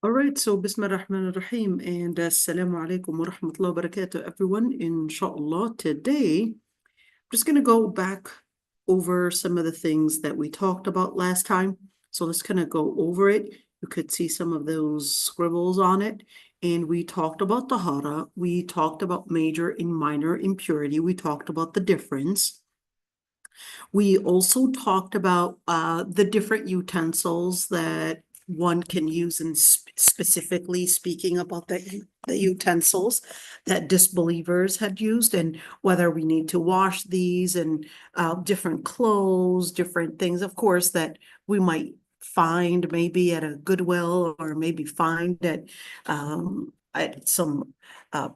All right, so Bismillah ar-Rahman ar-Rahim and Assalamu alaikum wa rahmatullahi wa barakatuh, everyone. Inshallah, today I'm just going to go back over some of the things that we talked about last time. So let's kind of go over it. You could see some of those scribbles on it. And we talked about tahara. We talked about major and minor impurity. We talked about the difference. We also talked about the different utensils that one can use, and specifically speaking about the utensils that disbelievers had used, and whether we need to wash these, and different clothes, different things, of course, that we might find maybe at a Goodwill or maybe find at some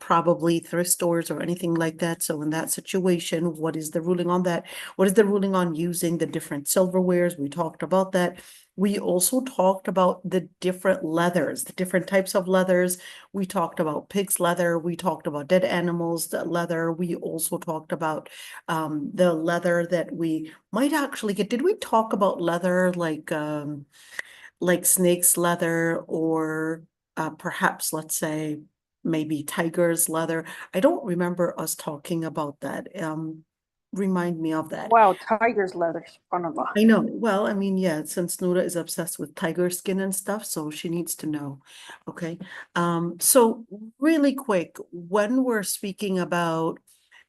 probably thrift stores or anything like that. So in that situation, what is the ruling on that? What is the ruling on using the different silverwares? We talked about that. We also talked about the different leathers, the different types of leathers. We talked about pig's leather. We talked about dead animals leather. We also talked about the leather that we might actually get. Did we talk about leather like snake's leather, or perhaps, let's say, maybe tiger's leather? I don't remember us talking about that. Remind me of that. Wow, tiger's leather, subhanallah. I know. Well, I mean, yeah, since Noura is obsessed with tiger skin and stuff, so she needs to know. Okay. So really quick, when we're speaking about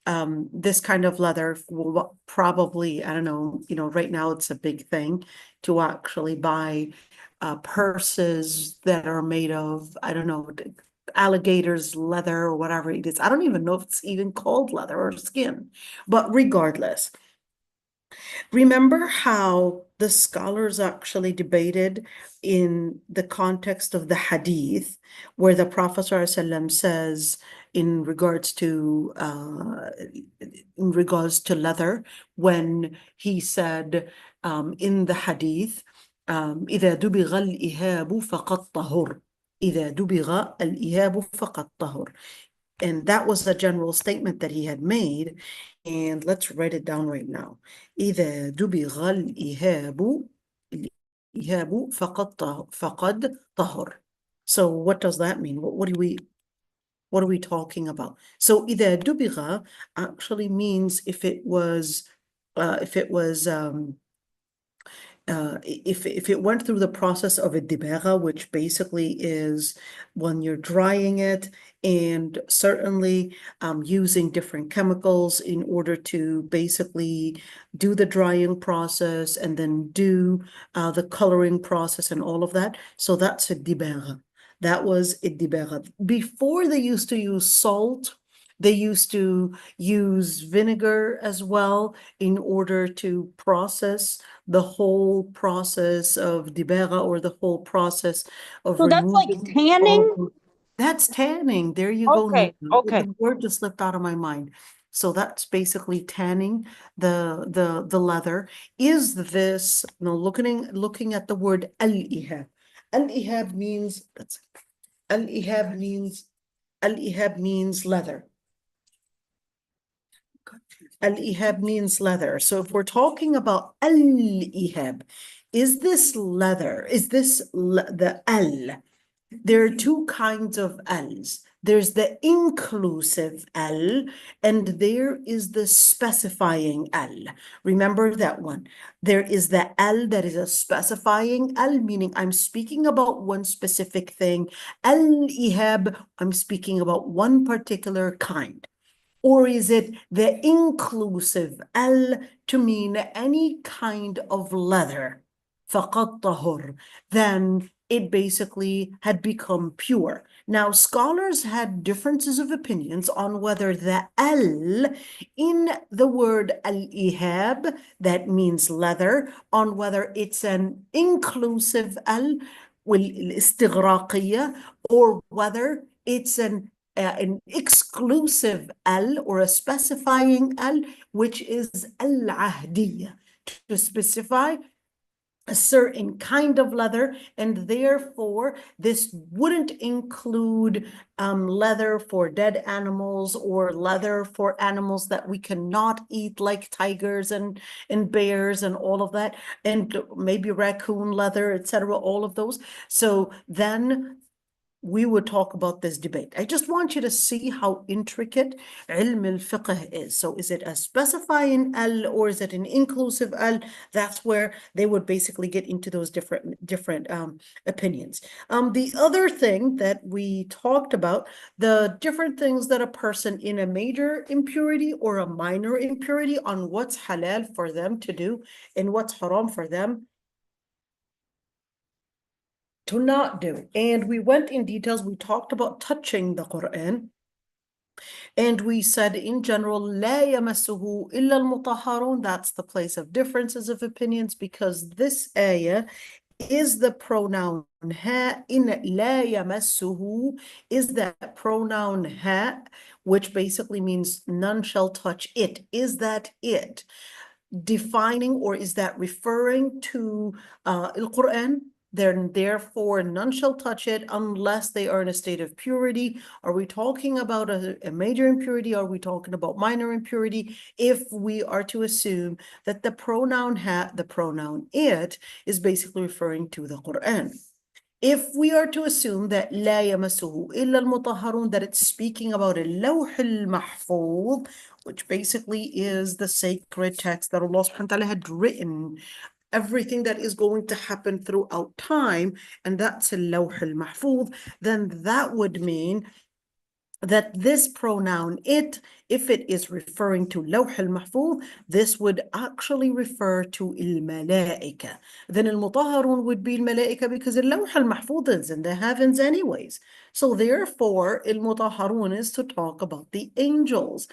this kind of leather, well, probably, I don't know, right now it's a big thing to actually buy purses that are made of, I don't know, alligator's leather or whatever it is. I don't even know if it's even called leather or skin, but regardless. Remember how the scholars actually debated in the context of the hadith, where the Prophet ﷺ says in regards to leather, when he said in the hadith, إذا دبغ الإهاب فقد طهر. إذا دبغ الإهاب فقد طهر. And that was a general statement that he had made. And let's write it down right now. إذا دبغ الإهاب فقد طهر. So what does that mean? What are we talking about? So إذا دبغ actually means if it was if it went through the process of a dibagha, which basically is when you're drying it, and certainly using different chemicals in order to basically do the drying process and then do the coloring process and all of that. So that's a dibagha. That was a dibagha. Before, they used to use salt. They used to use vinegar as well in order to process the whole process of dibagha, or the whole process of So that's like removing tanning? That's tanning. There you go. Okay, okay. The word just slipped out of my mind. So that's basically tanning the leather. Is this, looking at the word al-ihab. Al-ihab means al-ihab means leather. Al-ihab means leather. So if we're talking about al-ihab, is this leather? Is this the al? There are two kinds of al's. There's the inclusive al, and there is the specifying al. Remember that one. There is the al that is a specifying al, meaning I'm speaking about one specific thing. Al-ihab, I'm speaking about one particular kind. Or is it the inclusive al to mean any kind of leather? فَقَدْ طَهُرْ. Then it basically had become pure. Now, scholars had differences of opinions on whether the al in the word al-ihab, that means leather, on whether it's an inclusive al, والاستغراقية, or whether it's an exclusive al, or a specifying al, which is al-ahdiyya, to specify a certain kind of leather, and therefore this wouldn't include leather for dead animals, or leather for animals that we cannot eat, like tigers and bears and all of that, and maybe raccoon leather, etc., all of those. So then we would talk about this debate. I just want you to see how intricate ilm al-fiqh is. So is it a specifying al or is it an inclusive al? That's where they would basically get into those different opinions. The other thing that we talked about, the different things that a person in a major impurity or a minor impurity on what's halal for them to do and what's haram for them to not do. And we went in details. We talked about touching the Quran. And we said in general, لا يمسه إلا المطهرون. That's the place of differences of opinions because this ayah is the pronoun ha. In لا يمسه is that pronoun ha, which basically means none shall touch it. Is that it? Defining, or is that referring to al-Quran? Then therefore none shall touch it unless they are in a state of purity. Are we talking about a major impurity? Are we talking about minor impurity? If we are to assume that the pronoun the pronoun it is basically referring to the Quran. If we are to assume that لا يمسه إلا المطهرون, that it's speaking about اللوح المحفوظ, which basically is the sacred text that Allah subhanahu wa ta'ala had written everything that is going to happen throughout time, and that's اللوح المحفوظ, then that would mean that this pronoun it, if it is referring to lawh al-mahfuz, this would actually refer to al-malaika. Then al-mutahharun would be al-malaika because al-lawh al-mahfuz is in the heavens anyways. So therefore, al-mutahharun is to talk about the angels.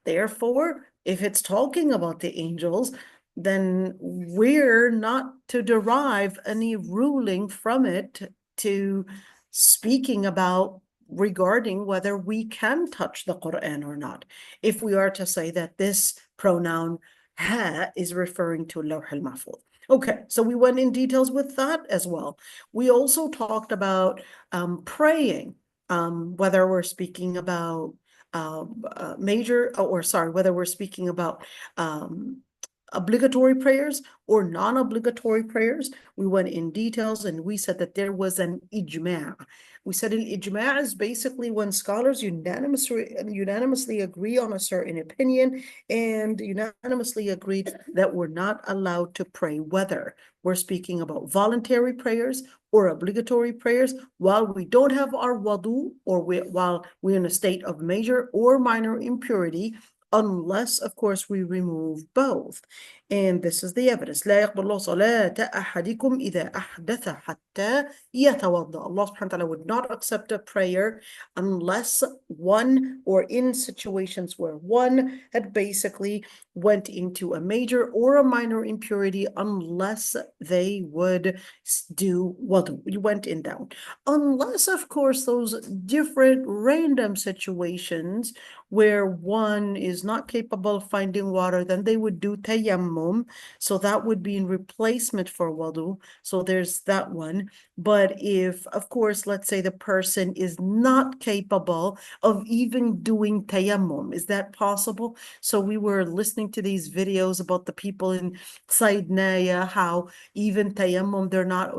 Therefore, if it's talking about the angels, then we're not to derive any ruling from it to speaking about regarding whether we can touch the Quran or not. If we are to say that this pronoun ha is referring to Lawh al-Mahfuz. Okay, so we went in details with that as well. We also talked about praying, whether we're speaking about whether we're speaking about obligatory prayers or non-obligatory prayers. We went in details and we said that there was an ijma'. We said an ijma' is basically when scholars unanimously agree on a certain opinion and unanimously agreed that we're not allowed to pray, whether we're speaking about voluntary prayers or obligatory prayers while we don't have our wudu or while we're in a state of major or minor impurity, unless, of course, we remove both. And this is the evidence. لا يقبل الله صلاة أحدكم إذا أحدث حتى يتوضأ. Allah subhanahu wa ta'ala would not accept a prayer unless one, or in situations where one had basically went into a major or a minor impurity, unless they would do wudu. We went in down. Unless, of course, those different random situations where one is not capable of finding water, then they would do tayammum. So that would be in replacement for wudu. So there's that one. But if, of course, let's say the person is not capable of even doing tayammum, is that possible? So we were listening to these videos about the people in Saidnaya, how even tayammum,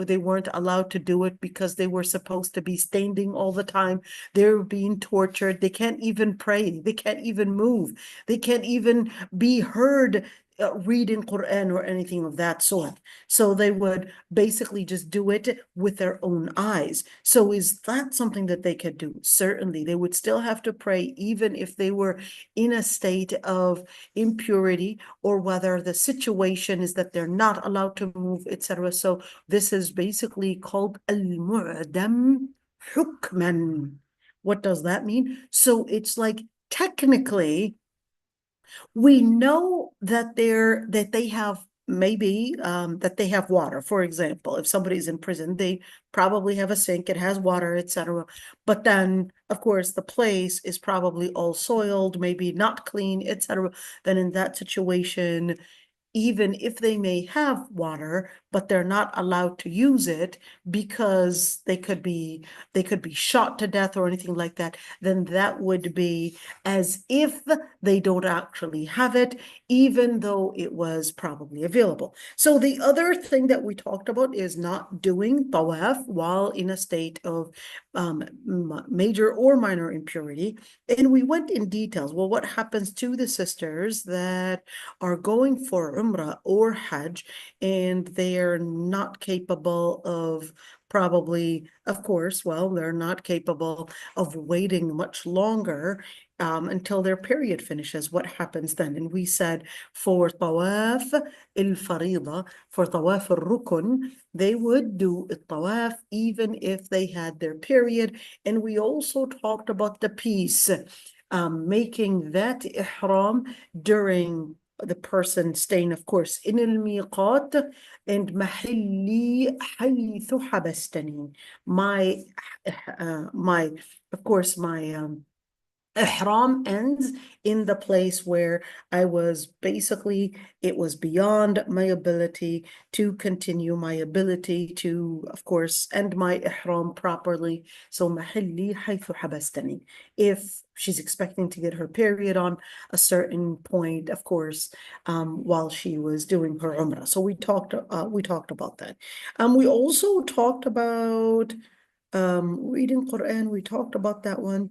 they weren't allowed to do it because they were supposed to be standing all the time. They're being tortured. They can't even pray. They can't even move. They can't even be heard reading Quran or anything of that sort. So they would basically just do it with their own eyes. So is that something that they could do? Certainly. They would still have to pray even if they were in a state of impurity, or whether the situation is that they're not allowed to move, etc. So this is basically called al-mu'dam hukman. What does that mean? So it's like technically we know that they have maybe that they have water. For example, if somebody's in prison, they probably have a sink, it has water, etc. But then, of course, the place is probably all soiled, maybe not clean, etc. Then in that situation, even if they may have water, but they're not allowed to use it because they could be shot to death or anything like that, then that would be as if they don't actually have it, even though it was probably available. So the other thing that we talked about is not doing tawaf while in a state of major or minor impurity. And we went in details. Well, what happens to the sisters that are going for Umrah or Hajj and they are not capable of probably, of course, well, they're not capable of waiting much longer until their period finishes. What happens then? And we said for tawaf al-farida, for tawaf al-rukun, they would do tawaf even if they had their period. And we also talked about the piece, making that ihram during the person staying, of course, in al-miqat and mahalli haythu habastani. My, of course, my ihram ends in the place where I was basically, it was beyond my ability to continue, my ability to, of course, end my ihram properly. So mahalli haythu habastani. If she's expecting to get her period on a certain point, of course, while she was doing her umrah. So we talked about that. We also talked about reading Quran. We talked about that one.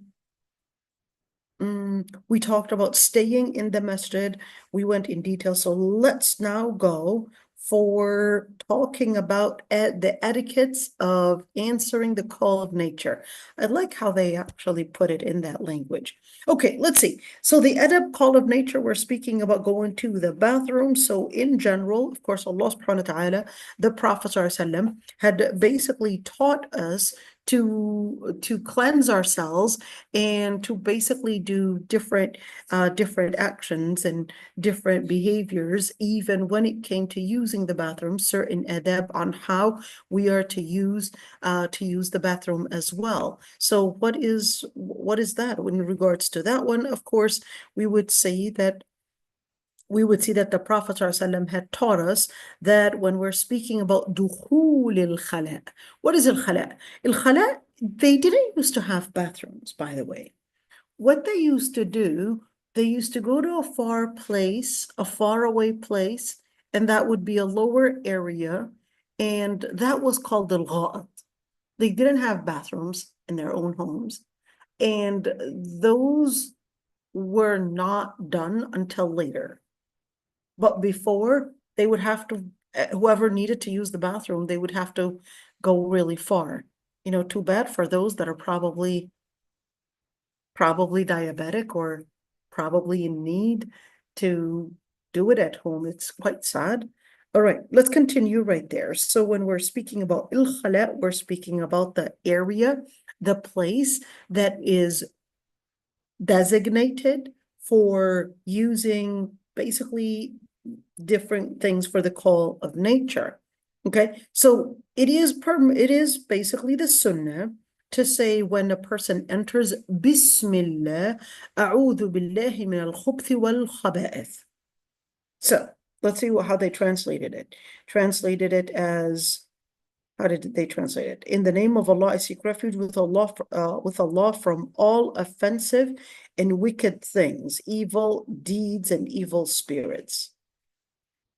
We talked about staying in the masjid. We went in detail. So let's now go for talking about the etiquettes of answering the call of nature. I like how they actually put it in that language. Okay, let's see. So the adab call of nature, we're speaking about going to the bathroom. So in general, of course, Allah subhanahu wa ta'ala, the Prophet ﷺ, had basically taught us to cleanse ourselves and to basically do different actions and different behaviors, even when it came to using the bathroom, certain adab on how we are to use the bathroom as well. So what is that in regards to that one? Of course, we would see that the Prophet ﷺ had taught us that when we're speaking about dukhul al-khala, what is al-khala? Al-khala, they didn't used to have bathrooms, by the way. What they used to do, they used to go to a far place, a faraway place, and that would be a lower area, and that was called al-gha'at. They didn't have bathrooms in their own homes, and those were not done until later. But before, they would have to, whoever needed to use the bathroom, they would have to go really far. You know, too bad for those that are probably diabetic or probably in need to do it at home. It's quite sad. All right, let's continue right there. So when we're speaking about il-khala, we're speaking about the area, the place that is designated for using basically different things for the call of nature. Okay, so it is basically the sunnah to say when a person enters Bismillah, A'udhu billahi min al-khubthi wal-khaba'ith. So let's see how they translated it. Translated it as, how did they translate it? In the name of Allah, I seek refuge with Allah from all offensive and wicked things, evil deeds and evil spirits.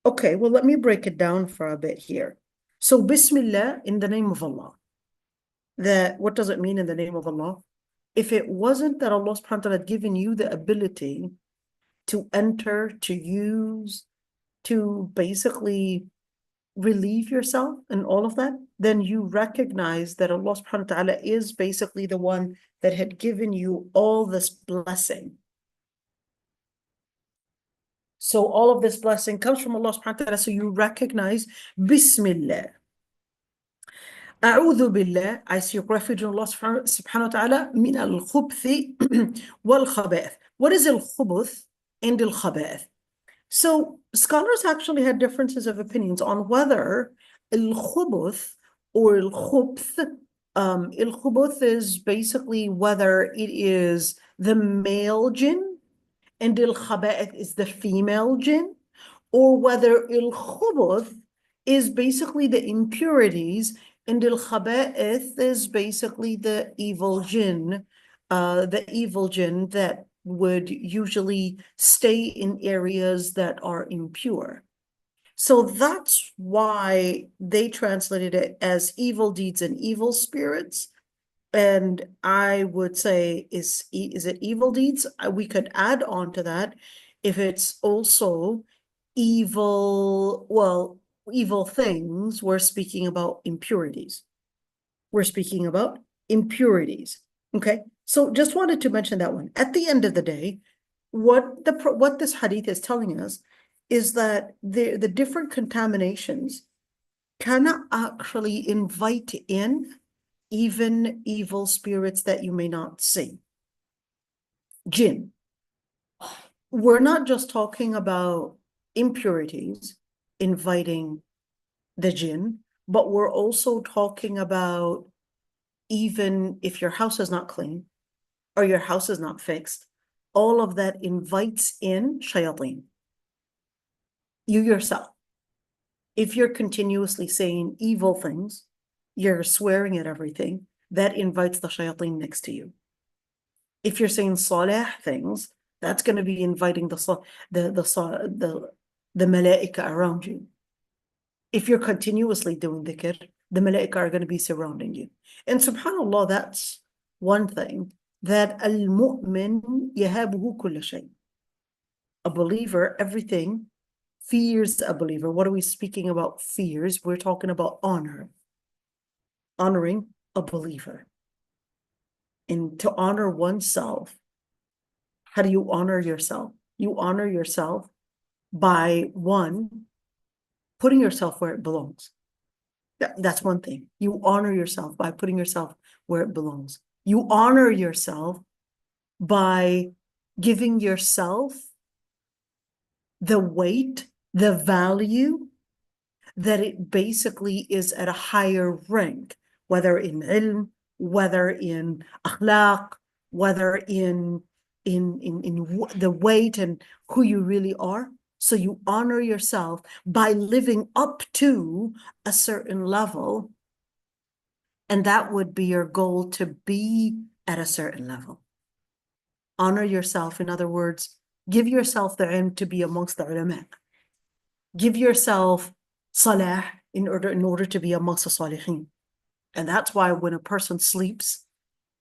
Okay, well, let me break it down for a bit here. So Bismillah, in the name of Allah. What does it mean in the name of Allah? If it wasn't that Allah subhanahu wa ta'ala had given you the ability to enter, to use, to basically relieve yourself and all of that, then you recognize that Allah subhanahu wa ta'ala is basically the one that had given you all this blessing. So all of this blessing comes from Allah subhanahu wa ta'ala. So you recognize Bismillah. A'udhu billah, I seek refuge in Allah subhanahu wa ta'ala min al-khubthi wal-khaba'ith. What is al-khubuth and al-khaba'ith? So scholars actually had differences of opinions on whether al-khubuth or al-khubth, al-khubuth is basically whether it is the male jinn and al-khaba'ith is the female jinn, or whether al-khubuth is basically the impurities and al-khaba'ith is basically the evil jinn that would usually stay in areas that are impure. So that's why they translated it as evil deeds and evil spirits. And I would say, is it evil deeds? We could add on to that if it's also evil, well, evil things. We're speaking about impurities. We're speaking about impurities. Okay, so just wanted to mention that one. At the end of the day, what this hadith is telling us is that the different contaminations cannot actually invite in even evil spirits that you may not see. Jinn. We're not just talking about impurities inviting the jinn, but we're also talking about even if your house is not clean or your house is not fixed, all of that invites in shayateen. You yourself. If you're continuously saying evil things, you're swearing at everything, that invites the shayateen next to you. If you're saying salih things, that's going to be inviting the malaika around you. If you're continuously doing dhikr, the malaika are going to be surrounding you. And subhanallah, that's one thing, that al-mu'min yahabuhu kulla shay. A believer, everything fears a believer. What are we speaking about fears? We're talking about honor. Honoring a believer. And to honor oneself, how do you honor yourself? You honor yourself by, one, putting yourself where it belongs. That's one thing. You honor yourself by putting yourself where it belongs. You honor yourself by giving yourself the weight, the value that it basically is at a higher rank, whether in ilm, whether in akhlaq, whether in the weight and who you really are. So you honor yourself by living up to a certain level, and that would be your goal, to be at a certain level. Honor yourself. In other words, give yourself the ilm to be amongst the ulama. Give yourself salah in order to be amongst the salihin. And that's why when a person sleeps,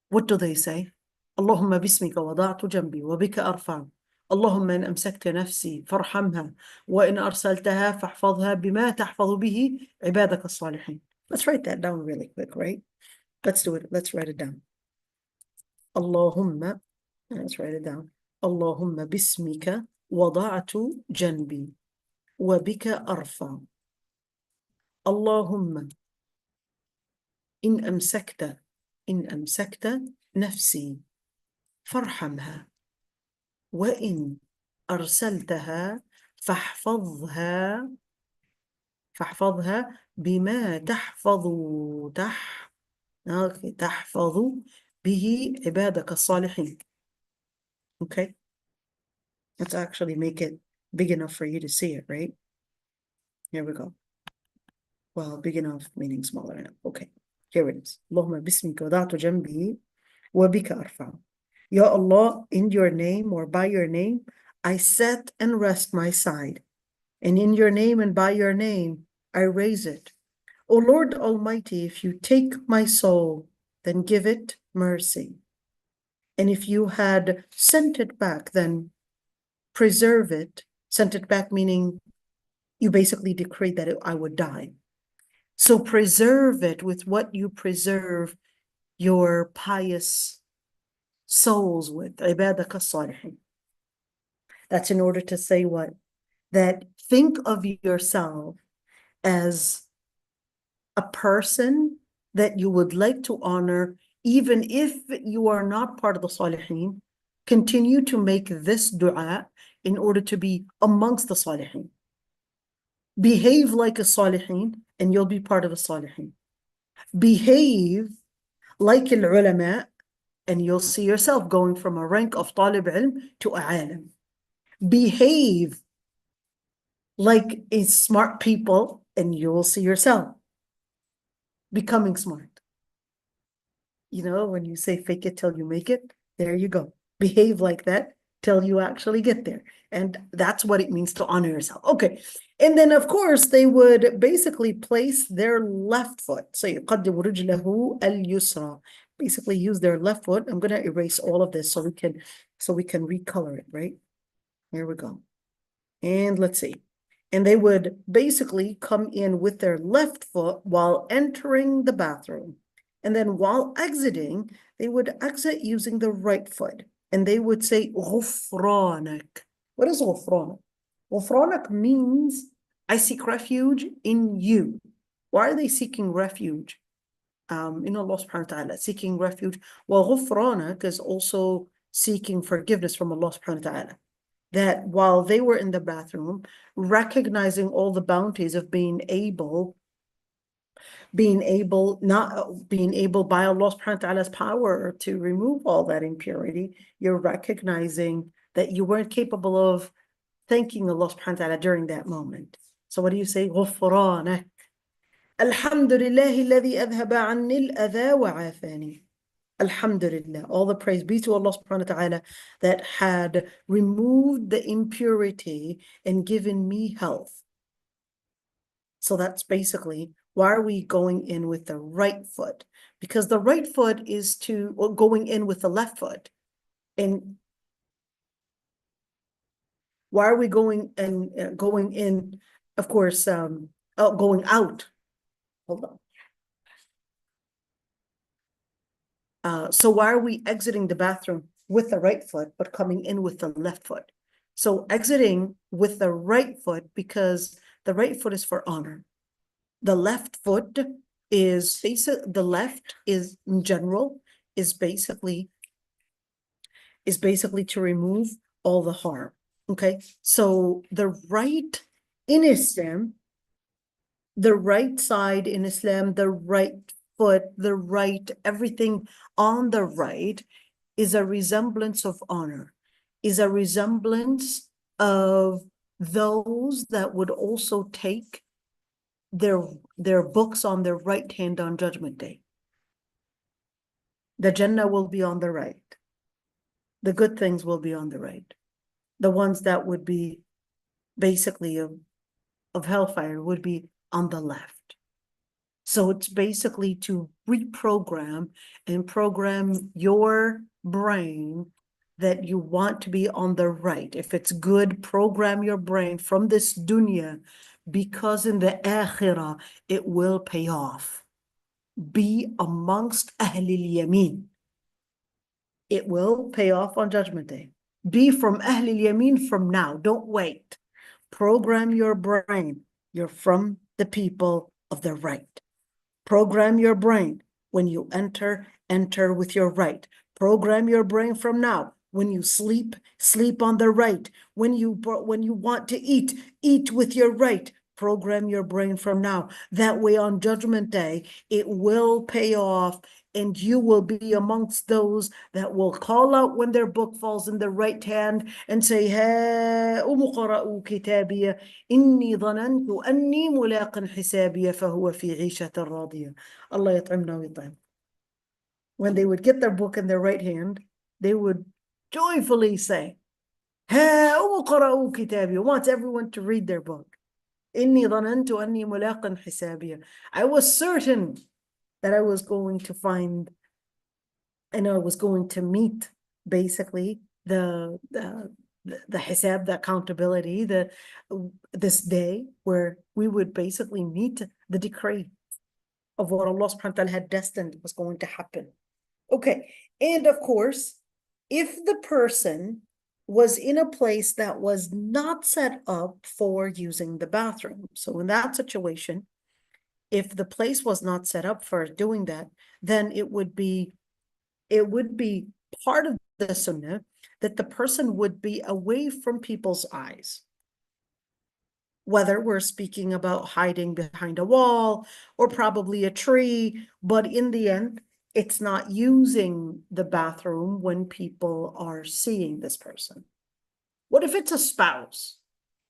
what do they say? اللهم باسمك وضعت جنبي وبك أرفع اللهم إن أمسكت نفسي فارحمها وإن أرسلتها فاحفظها بما تحفظ به عبادك الصالحين. Let's write that down really quick, right? Let's do it. Let's write it down. اللهم, let's write it down. اللهم باسمك وضعت جنبي وبك أرفع اللهم إن أمسكت نفسي فارحمها وإن أرسلتها فاحفظها بما تحفظ به عبادك الصالحين. Okay, let's actually make it big enough for you to see it, right? Here we go. Well, big enough meaning smaller enough. Okay, here it is. اللهم باسمك وضعت جنبي وبك أرفع. Ya Allah, in your name or by your name, I set and rest my side. And in your name and by your name, I raise it. O Lord Almighty, if you take my soul, then give it mercy. And if you had sent it back, then preserve it. Sent it back meaning you basically decreed that I would die. So preserve it with what you preserve your pious souls with. عبادك الصالحين. That's in order to say what? That think of yourself as a person that you would like to honor, even if you are not part of the Salihin. Continue to make this dua in order to be amongst the Salihin. Behave like a Salihin and you'll be part of the Salihin. Behave like al-ulama and you'll see yourself going from a rank of talib ilm to a alim. Behave like a smart people and you will see yourself becoming smart. You know, when you say fake it till you make it, there you go. Behave like that till you actually get there. And that's what it means to honor yourself. Okay. And then, of course, they would basically place their left foot. So يقدم رجله اليسرى. basically use their left foot. I'm going to erase all of this so we can recolor it, right? Here we go. And let's see. And they would basically come in with their left foot while entering the bathroom. And then while exiting, they would exit using the right foot. And they would say, غفرانك. What is غفرانك? غفرانك means, I seek refuge in you. Why are they seeking refuge? In Allah subhanahu wa ta'ala, seeking refuge. Well, غفرانك is also seeking forgiveness from Allah subhanahu wa ta'ala. That while they were in the bathroom, recognizing all the bounties of being able by Allah subhanahu wa ta'ala's power to remove all that impurity, you're recognizing that you weren't capable of thanking Allah subhanahu wa ta'ala during that moment. So what do you say? غفرانك. الحمد لله الذي أذهب عني الأذى وعافاني. Alhamdulillah, all the praise be to Allah subhanahu wa ta'ala that had removed the impurity and given me health. So that's basically, why are we going in with the right foot? Because the right foot is going in with the left foot. And why are we going in, of course, going out? Hold on. So why are we exiting the bathroom with the right foot, but coming in with the left foot? So exiting with the right foot, because the right foot is for honor. The left foot is the left is in general is basically to remove all the harm. Okay. So the right in Islam, the right side in Islam, the right foot, the right, everything on the right is a resemblance of honor, is a resemblance of those that would also take their books on their right hand on Judgment Day. The Jannah will be on the right. The good things will be on the right. The ones that would be basically of hellfire would be on the left. So it's basically to reprogram and program your brain that you want to be on the right. If it's good, program your brain from this dunya, because in the akhirah, it will pay off. Be amongst Ahlul Yameen. It will pay off on Judgment Day. Be from Ahlul Yameen from now. Don't wait. Program your brain. You're from the people of the right. Program your brain. When you enter with your right. Program your brain from now. When you sleep on the right. When you want to eat with your right. Program your brain from now. That way on Judgment Day, it will pay off, and you will be amongst those that will call out when their book falls in the right hand and say, ها قرأوا كتابي إني ظننت أني ملاق حسابي فهو في عيشة راضية. Allah يطعمنا ويطعم. When they would get their book in their right hand, they would joyfully say, ها قرأوا كتابي. Wants everyone to read their book. إني ظننت أني ملاق حسابي. I was certain that I was going to find, and I was going to meet basically the hisab, the accountability, this day where we would basically meet the decree of what Allah subhanahu wa ta'ala had destined was going to happen. Okay, and of course, if the person was in a place that was not set up for using the bathroom, so in that situation, if the place was not set up for doing that, then it would be part of the sunnah that the person would be away from people's eyes. Whether we're speaking about hiding behind a wall or probably a tree, but in the end, it's not using the bathroom when people are seeing this person. What if it's a spouse?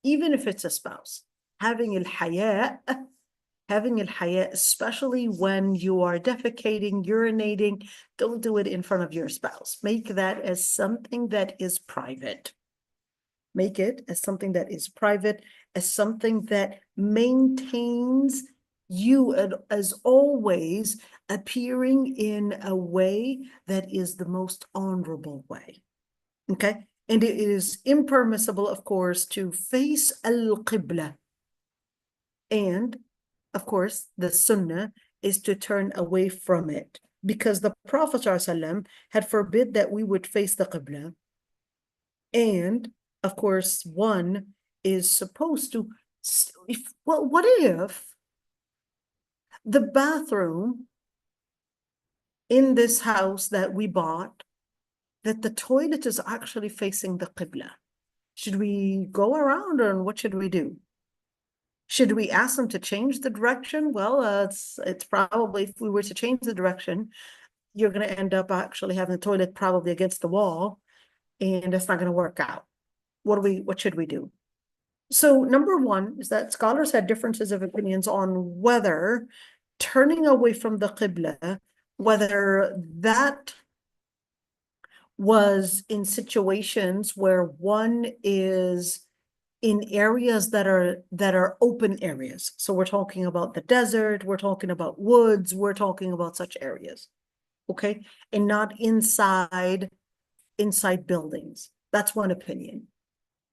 Even if it's a spouse, having al-haya, especially when you are defecating, urinating, don't do it in front of your spouse. Make that as something that is private. Make it as something that is private, as something that maintains you as always appearing in a way that is the most honorable way. Okay? And it is impermissible, of course, to face al-Qibla. And, of course, the Sunnah is to turn away from it, because the Prophet ﷺ had forbid that we would face the Qibla. And, of course, one is supposed to, well, what if the bathroom in this house that we bought, that the toilet is actually facing the Qibla? Should we go around, or what should we do? Should we ask them to change the direction? Well, it's probably, if we were to change the direction, you're going to end up actually having the toilet probably against the wall, and it's not going to work out. What should we do? So number one is that scholars had differences of opinions on whether turning away from the Qibla, whether that was in situations where one is in areas that are open areas. So we're talking about the desert, we're talking about woods, we're talking about such areas, okay? And not inside buildings. That's one opinion.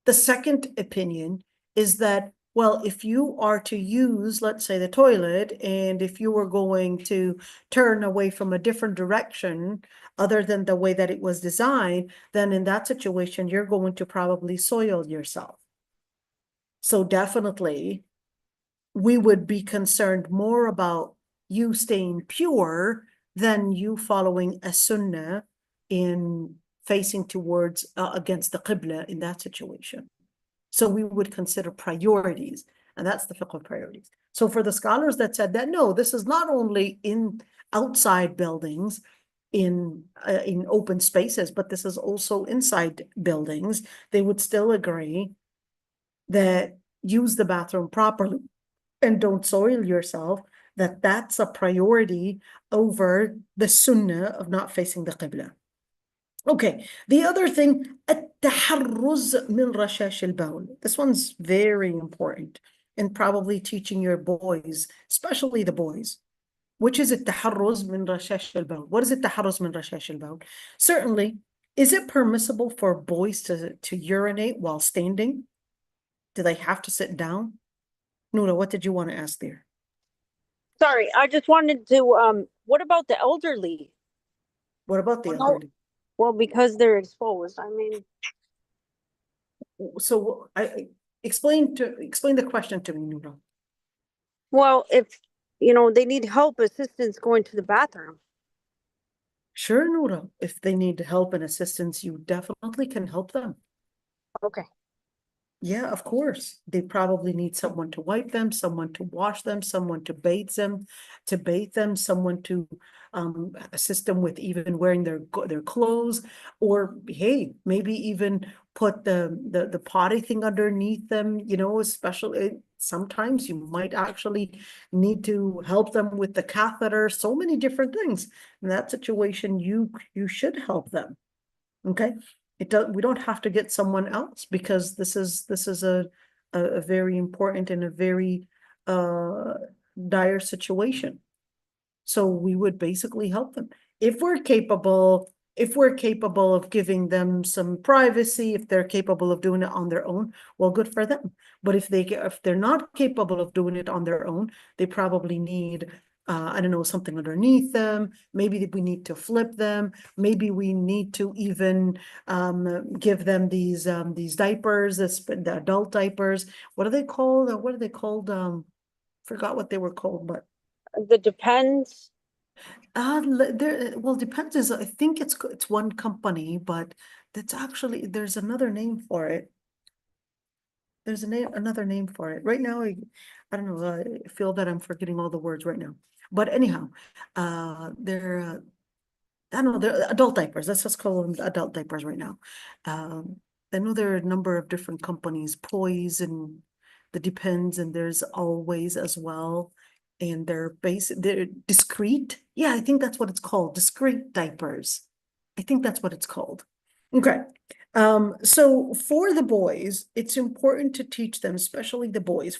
The second opinion is that, well, if you are to use, let's say, the toilet, and if you were going to turn away from a different direction other than the way that it was designed, then in that situation, you're going to probably soil yourself. So definitely, we would be concerned more about you staying pure than you following a sunnah in facing towards against the Qibla in that situation. So we would consider priorities, and that's the fiqh of priorities. So for the scholars that said that, no, this is not only in outside buildings, in open spaces, but this is also inside buildings, they would still agree that use the bathroom properly and don't soil yourself, that's a priority over the sunnah of not facing the Qibla. Okay, the other thing, التحرز من رشاش البول. This one's very important, and probably teaching your boys, especially the boys. Which is التحرز من رشاش البول? What is التحرز من رشاش البول? Certainly, is it permissible for boys to urinate while standing? Do they have to sit down? Noura, what did you want to ask there? Sorry, I just wanted to, what about the elderly? What about the Well, no. elderly? Well, because they're exposed. I mean, So explain the question to me, Noura. well, if, they need help, assistance going to the bathroom. Sure, Noura. If they need help and assistance, you definitely can help them. Okay. Yeah, of course. They probably need someone to wipe them, someone to wash them, someone to bathe them, someone to assist them with even wearing their clothes, or hey, maybe even put the potty thing underneath them, especially sometimes you might actually need to help them with the catheter, so many different things. In that situation, you should help them. Okay. We don't have to get someone else, because this is a very important and a very dire situation. So we would basically help them if we're capable of giving them some privacy, if they're capable of doing it on their own, well, good for them. But if they're not capable of doing it on their own, they probably need I don't know, something underneath them. Maybe we need to flip them. Maybe we need to even give them these diapers, the adult diapers. What are they called? Forgot what they were called, but The depends. well, depends. I think it's one company, but there's another name for it. There's another name for it. Right now, I don't know. I feel that I'm forgetting all the words right now. But anyhow, they're I don't know, they're adult diapers. Let's just call them adult diapers right now. I know there are a number of different companies, Poise and the Depends, and there's Always as well. And they're discreet. Yeah, I think that's what it's called. Discreet diapers. I think that's what it's called. Okay. So for the boys, it's important to teach them, especially the boys,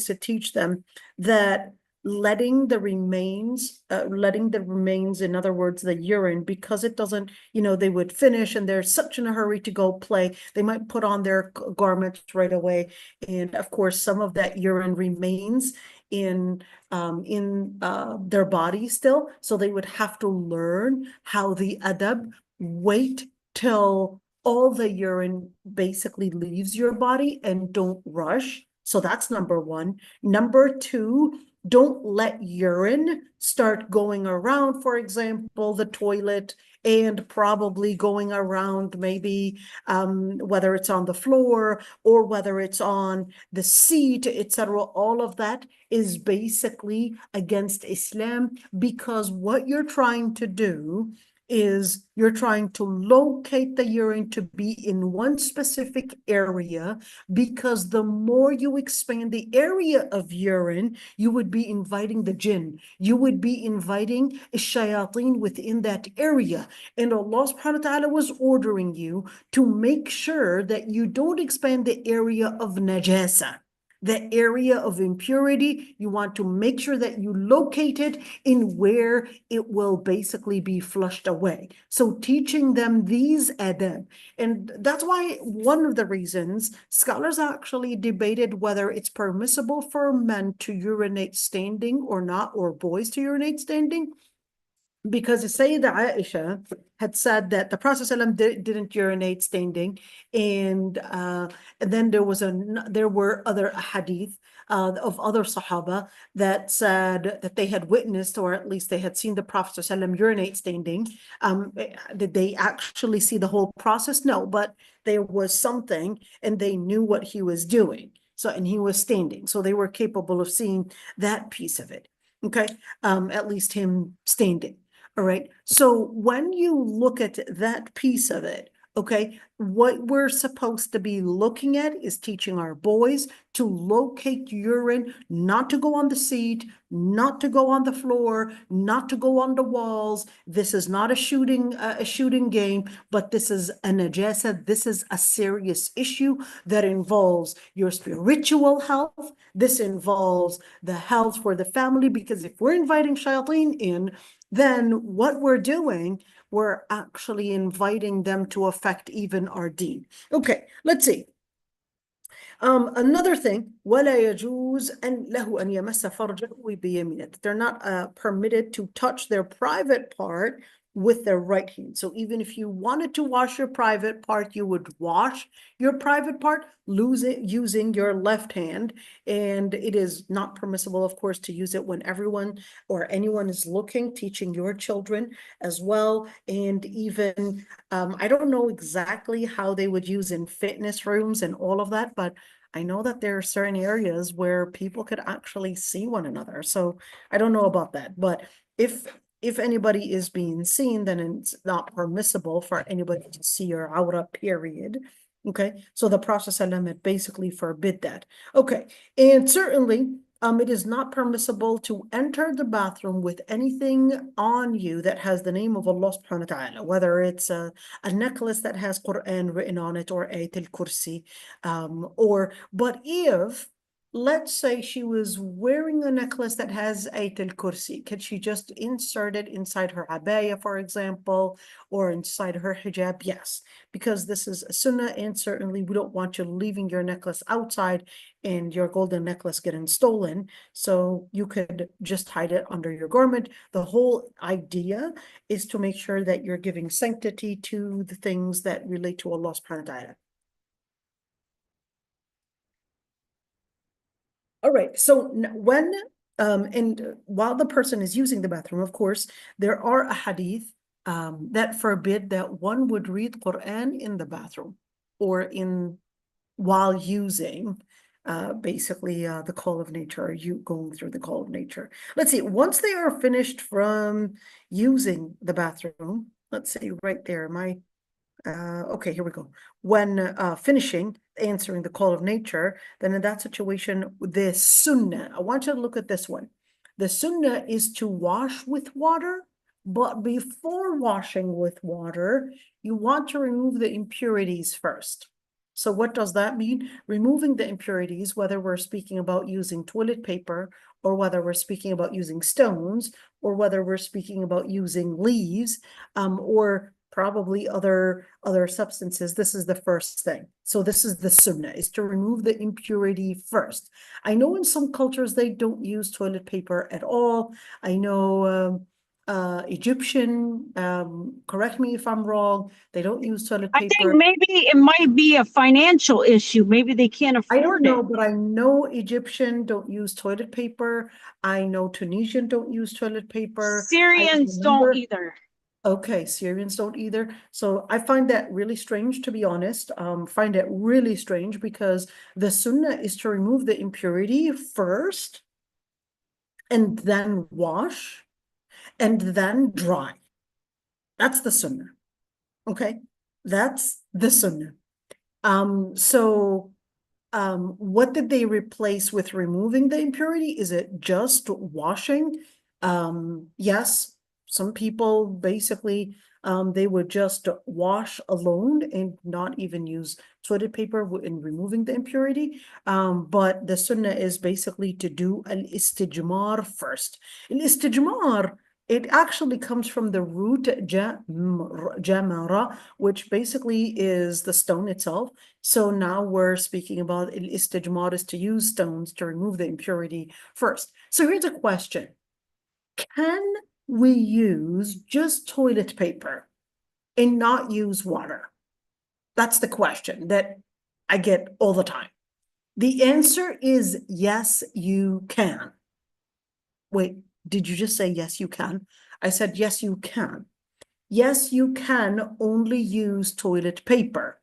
to teach them that letting the remains, in other words, the urine, because it doesn't, they would finish and they're such in a hurry to go play. They might put on their garments right away. And of course, some of that urine remains in their body still. So they would have to learn how the adab, wait till all the urine basically leaves your body and don't rush. So that's number one. Number two, don't let urine start going around, for example, the toilet, and probably going around maybe whether it's on the floor or whether it's on the seat, etc. All of that is basically against Islam, because what you're trying to do is you're trying to locate the urine to be in one specific area, because the more you expand the area of urine, you would be inviting the jinn. You would be inviting shayateen within that area. And Allah subhanahu wa ta'ala was ordering you to make sure that you don't expand the area of najasa. The area of impurity, you want to make sure that you locate it in where it will basically be flushed away. So teaching them these adab. And that's why one of the reasons scholars actually debated whether it's permissible for men to urinate standing or not, or boys to urinate standing. Because Sayyidah Aisha had said that the Prophet ﷺ didn't urinate standing, and then there were other hadith of other Sahaba that said that they had witnessed, or at least they had seen the Prophet ﷺ urinate standing. Did they actually see the whole process? No, but there was something, and they knew what he was doing. So, and he was standing, so they were capable of seeing that piece of it. Okay, at least him standing. All right. So when you look at that piece of it, okay, what we're supposed to be looking at is teaching our boys to locate urine, not to go on the seat, not to go on the floor, not to go on the walls. This is not a shooting game, but this is a najasa. This is a serious issue that involves your spiritual health. This involves the health for the family, because if we're inviting shayateen in, then what we're doing, we're actually inviting them to affect even our deen. Okay, let's see. Another thing, وَلَا يَجُوزْ أَنْ لَهُ أَنْ يَمَسَّ فَرْجَهُ بِيَمِينِهِ. They're not permitted to touch their private part with their right hand. So even if you wanted to wash your private part, you would wash your private part using your left hand. And it is not permissible, of course, to use it when everyone or anyone is looking, teaching your children as well. And even, I don't know exactly how they would use in fitness rooms and all of that, but I know that there are certain areas where people could actually see one another. So I don't know about that, but if anybody is being seen, then it's not permissible for anybody to see your awra, period. Okay, so the Prophet ﷺ had basically forbid that. Okay, and certainly it is not permissible to enter the bathroom with anything on you that has the name of Allah subhanahu wa ta'ala, whether it's a necklace that has Quran written on it, or Ayat al-Kursi, but if, let's say she was wearing a necklace that has Ayat al-Kursi, could she just insert it inside her abaya, for example, or inside her hijab? Yes, because this is a sunnah, and certainly we don't want you leaving your necklace outside and your golden necklace getting stolen. So you could just hide it under your garment. The whole idea is to make sure that you're giving sanctity to the things that relate to Allah subhanahu wa ta'ala. All right, so when and while the person is using the bathroom, of course, there are a hadith that forbid that one would read Quran in the bathroom, or while using basically the call of nature, or you going through the call of nature. Let's see, once they are finished from using the bathroom, let's see right there, okay, here we go. When finishing answering the call of nature, then in that situation, the sunnah, I want you to look at this one. The sunnah is to wash with water, but before washing with water, you want to remove the impurities first. So what does that mean? Removing the impurities, whether we're speaking about using toilet paper, or whether we're speaking about using stones, or whether we're speaking about using leaves, or probably other substances. This is the first thing. So this is the sunnah, is to remove the impurity first. I know in some cultures they don't use toilet paper at all. I know Egyptian, correct me if I'm wrong, they don't use toilet I paper. think maybe it might be a financial issue. Maybe they can't I don't afford know, it. but I know Egyptian don't use toilet paper. I know Tunisian don't use toilet paper. I Syrians don't remember- either. Okay, Syrians don't either. So I find that really strange, to be honest. Find it really strange because the sunnah is to remove the impurity first and then wash and then dry. That's the sunnah. Okay, that's the sunnah. What did they replace with removing the impurity? Is it just washing? Yes, some people basically, they would just wash alone and not even use toilet paper in removing the impurity. But the sunnah is basically to do al-istijmar first. Al-istijmar, it actually comes from the root jamara, which basically is the stone itself. So now we're speaking about al-istijmar, is to use stones to remove the impurity first. So here's a question. Can we use just toilet paper and not use water? That's the question that I get all the time. The answer is yes, you can. Wait, did you just say yes, you can? I said yes, you can. Yes, you can only use toilet paper.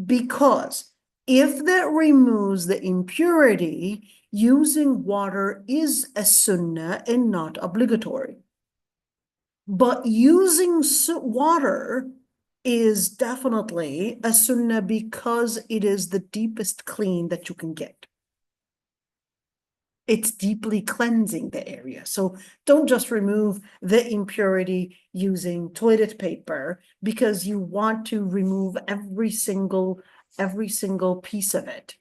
Because if that removes the impurity, using water is a sunnah and not obligatory. But using water is definitely a sunnah because it is the deepest clean that you can get. It's deeply cleansing the area. So don't just remove the impurity using toilet paper because you want to remove every single piece of it.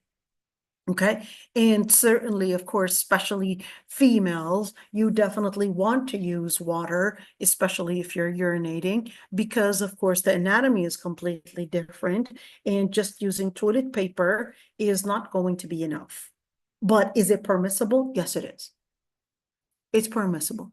Okay. And certainly, of course, especially females, you definitely want to use water, especially if you're urinating, because of course the anatomy is completely different and just using toilet paper is not going to be enough. But is it permissible? Yes, it is. It's permissible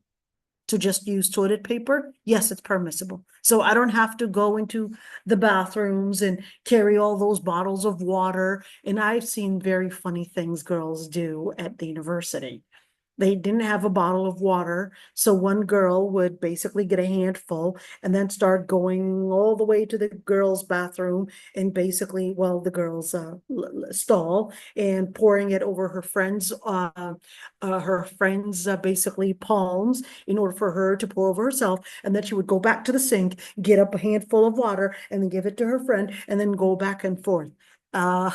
to just use toilet paper. Yes, it's permissible. So I don't have to go into the bathrooms and carry all those bottles of water. And I've seen very funny things girls do at the university. They didn't have a bottle of water, so one girl would basically get a handful and then start going all the way to the girls' bathroom and basically, well, the girls' stall, and pouring it over her friends' basically palms in order for her to pour over herself. And then she would go back to the sink, get up a handful of water, and then give it to her friend, and then go back and forth. And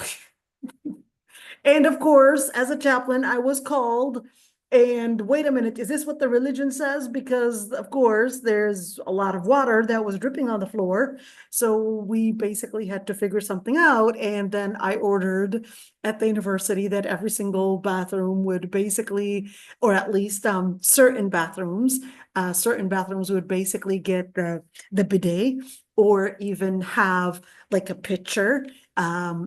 of course, as a chaplain, I was called. And wait a minute, is this what the religion says? Because of course, there's a lot of water that was dripping on the floor. So we basically had to figure something out. And then I ordered at the university that every single bathroom would basically, or at least certain bathrooms would basically get the bidet, or even have like a pitcher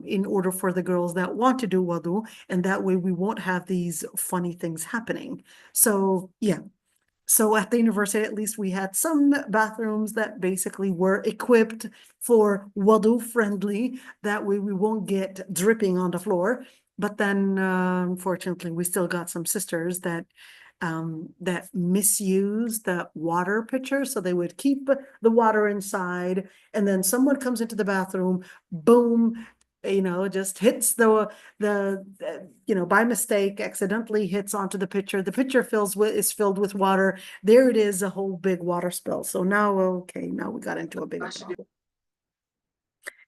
in order for the girls that want to do wudu, and that way we won't have these funny things happening. So yeah, so at the university, at least we had some bathrooms that basically were equipped for wudu friendly. That way we won't get dripping on the floor. But then unfortunately, we still got some sisters that misuse the water pitcher. So they would keep the water inside, and then someone comes into the bathroom, boom, just hits the by mistake, accidentally hits onto the pitcher. The pitcher is filled with water. There it is, a whole big water spill. So now we got into a big problem.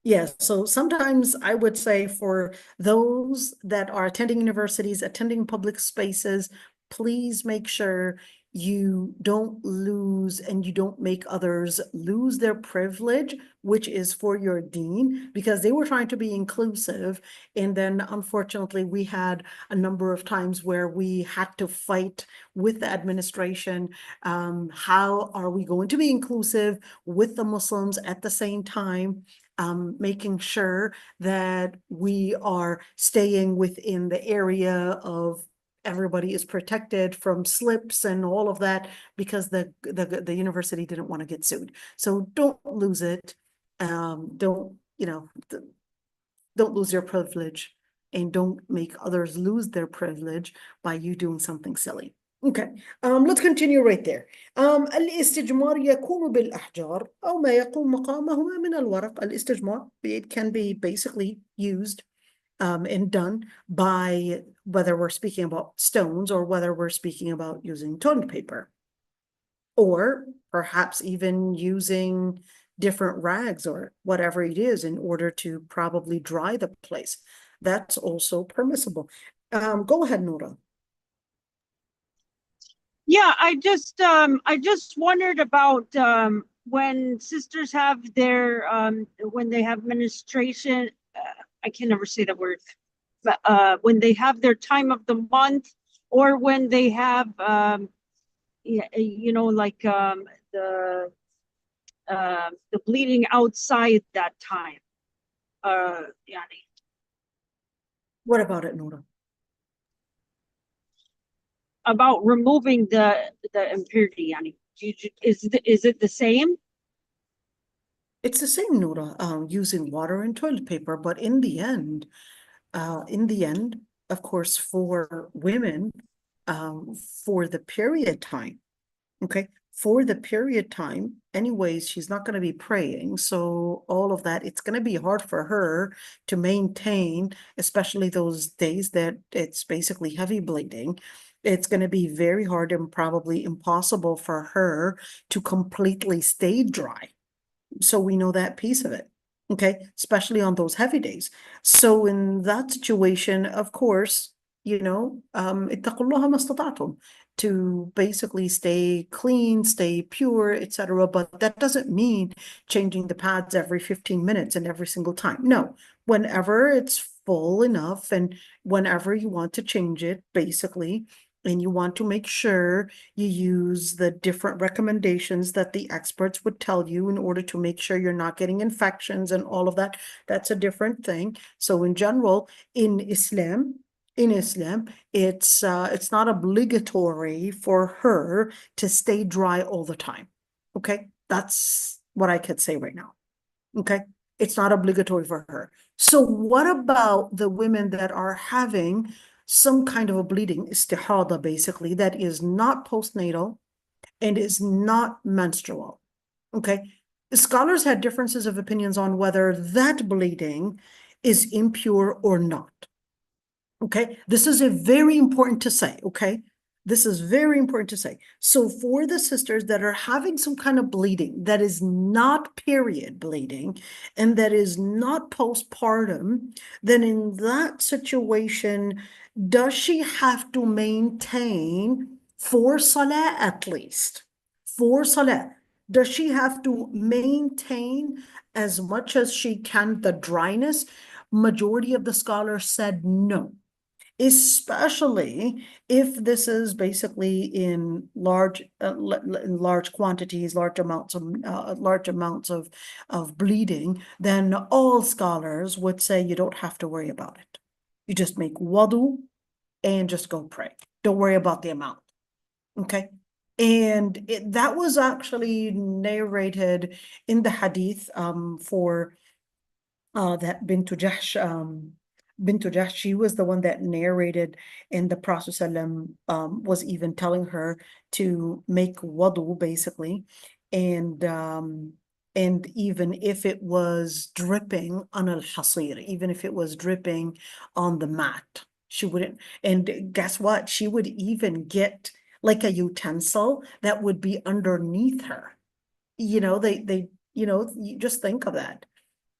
Yes, so sometimes I would say for those that are attending universities, attending public spaces, please make sure you don't lose and you don't make others lose their privilege, which is for your deen, because they were trying to be inclusive. And then unfortunately, we had a number of times where we had to fight with the administration. How are we going to be inclusive with the Muslims at the same time? Making sure that we are staying within the area of everybody is protected from slips and all of that, because the university didn't want to get sued. So don't lose it. Don't, don't lose your privilege, and don't make others lose their privilege by you doing something silly. Okay, let's continue right there. الاستجمار يكون بالأحجار أو ما يقوم مقامهما من الورق. الاستجمار, it can be basically used and done by whether we're speaking about stones or whether we're speaking about using toilet paper, or perhaps even using different rags or whatever it is in order to probably dry the place. That's also permissible. Go ahead, Noura. Yeah, I just wondered about when sisters have their when they have menstruation. I can never say the word. But when they have their time of the month, or when they have like the bleeding outside that time. Yani. What about it, Noura? About removing the impurity, yani. Is it the same? It's the same, Noura, using water and toilet paper, but in the end, of course, for women, for the period time, okay, for the period time, anyways, she's not going to be praying. So all of that, it's going to be hard for her to maintain, especially those days that it's basically heavy bleeding. It's going to be very hard and probably impossible for her to completely stay dry. So we know that piece of it, okay, especially on those heavy days. So in that situation, of course, اتقوا الله ما استطعتم, to basically stay clean, stay pure, etc. But that doesn't mean changing the pads every 15 minutes and every single time. No, whenever it's full enough and whenever you want to change it, basically, and you want to make sure you use the different recommendations that the experts would tell you in order to make sure you're not getting infections and all of that. That's a different thing. So in general, in Islam, it's not obligatory for her to stay dry all the time. Okay, that's what I could say right now. Okay, it's not obligatory for her. So what about the women that are having some kind of a bleeding, istihada, basically, that is not postnatal and is not menstrual? Okay, scholars had differences of opinions on whether that bleeding is impure or not. Okay, this is very important to say, okay? This is very important to say. So for the sisters that are having some kind of bleeding that is not period bleeding and that is not postpartum, then in that situation, does she have to maintain for salah at least? For salah, does she have to maintain as much as she can the dryness? Majority of the scholars said no. Especially if this is basically in large quantities, large amounts of bleeding, then all scholars would say you don't have to worry about it. You just make wudu and just go pray. Don't worry about the amount. Okay. And that was actually narrated in the hadith for that Bintu Jahsh, she was the one that narrated, and the Prophet ﷺ was even telling her to make wudu, basically, and even if it was dripping on al-hasir, even if it was dripping on the mat, she wouldn't. And guess what? She would even get like a utensil that would be underneath her. You just think of that.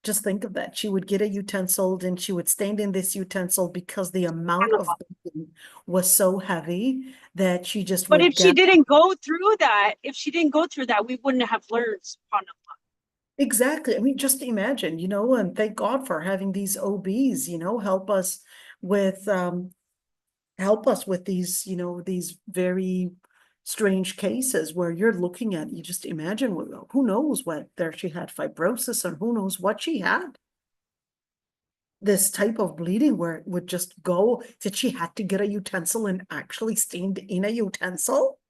Just think of that. She would get a utensil and she would stand in this utensil because the amount of baking was so heavy that she just But would if she get. didn't go through that, we wouldn't have learned, subhanAllah. Exactly. I mean, just imagine, and thank God for having these OBs, help us with these, these very strange cases where you're looking at, you just imagine, who knows what there she had fibrosis and who knows what she had. This type of bleeding where it would just go that she had to get a utensil and actually stand in a utensil.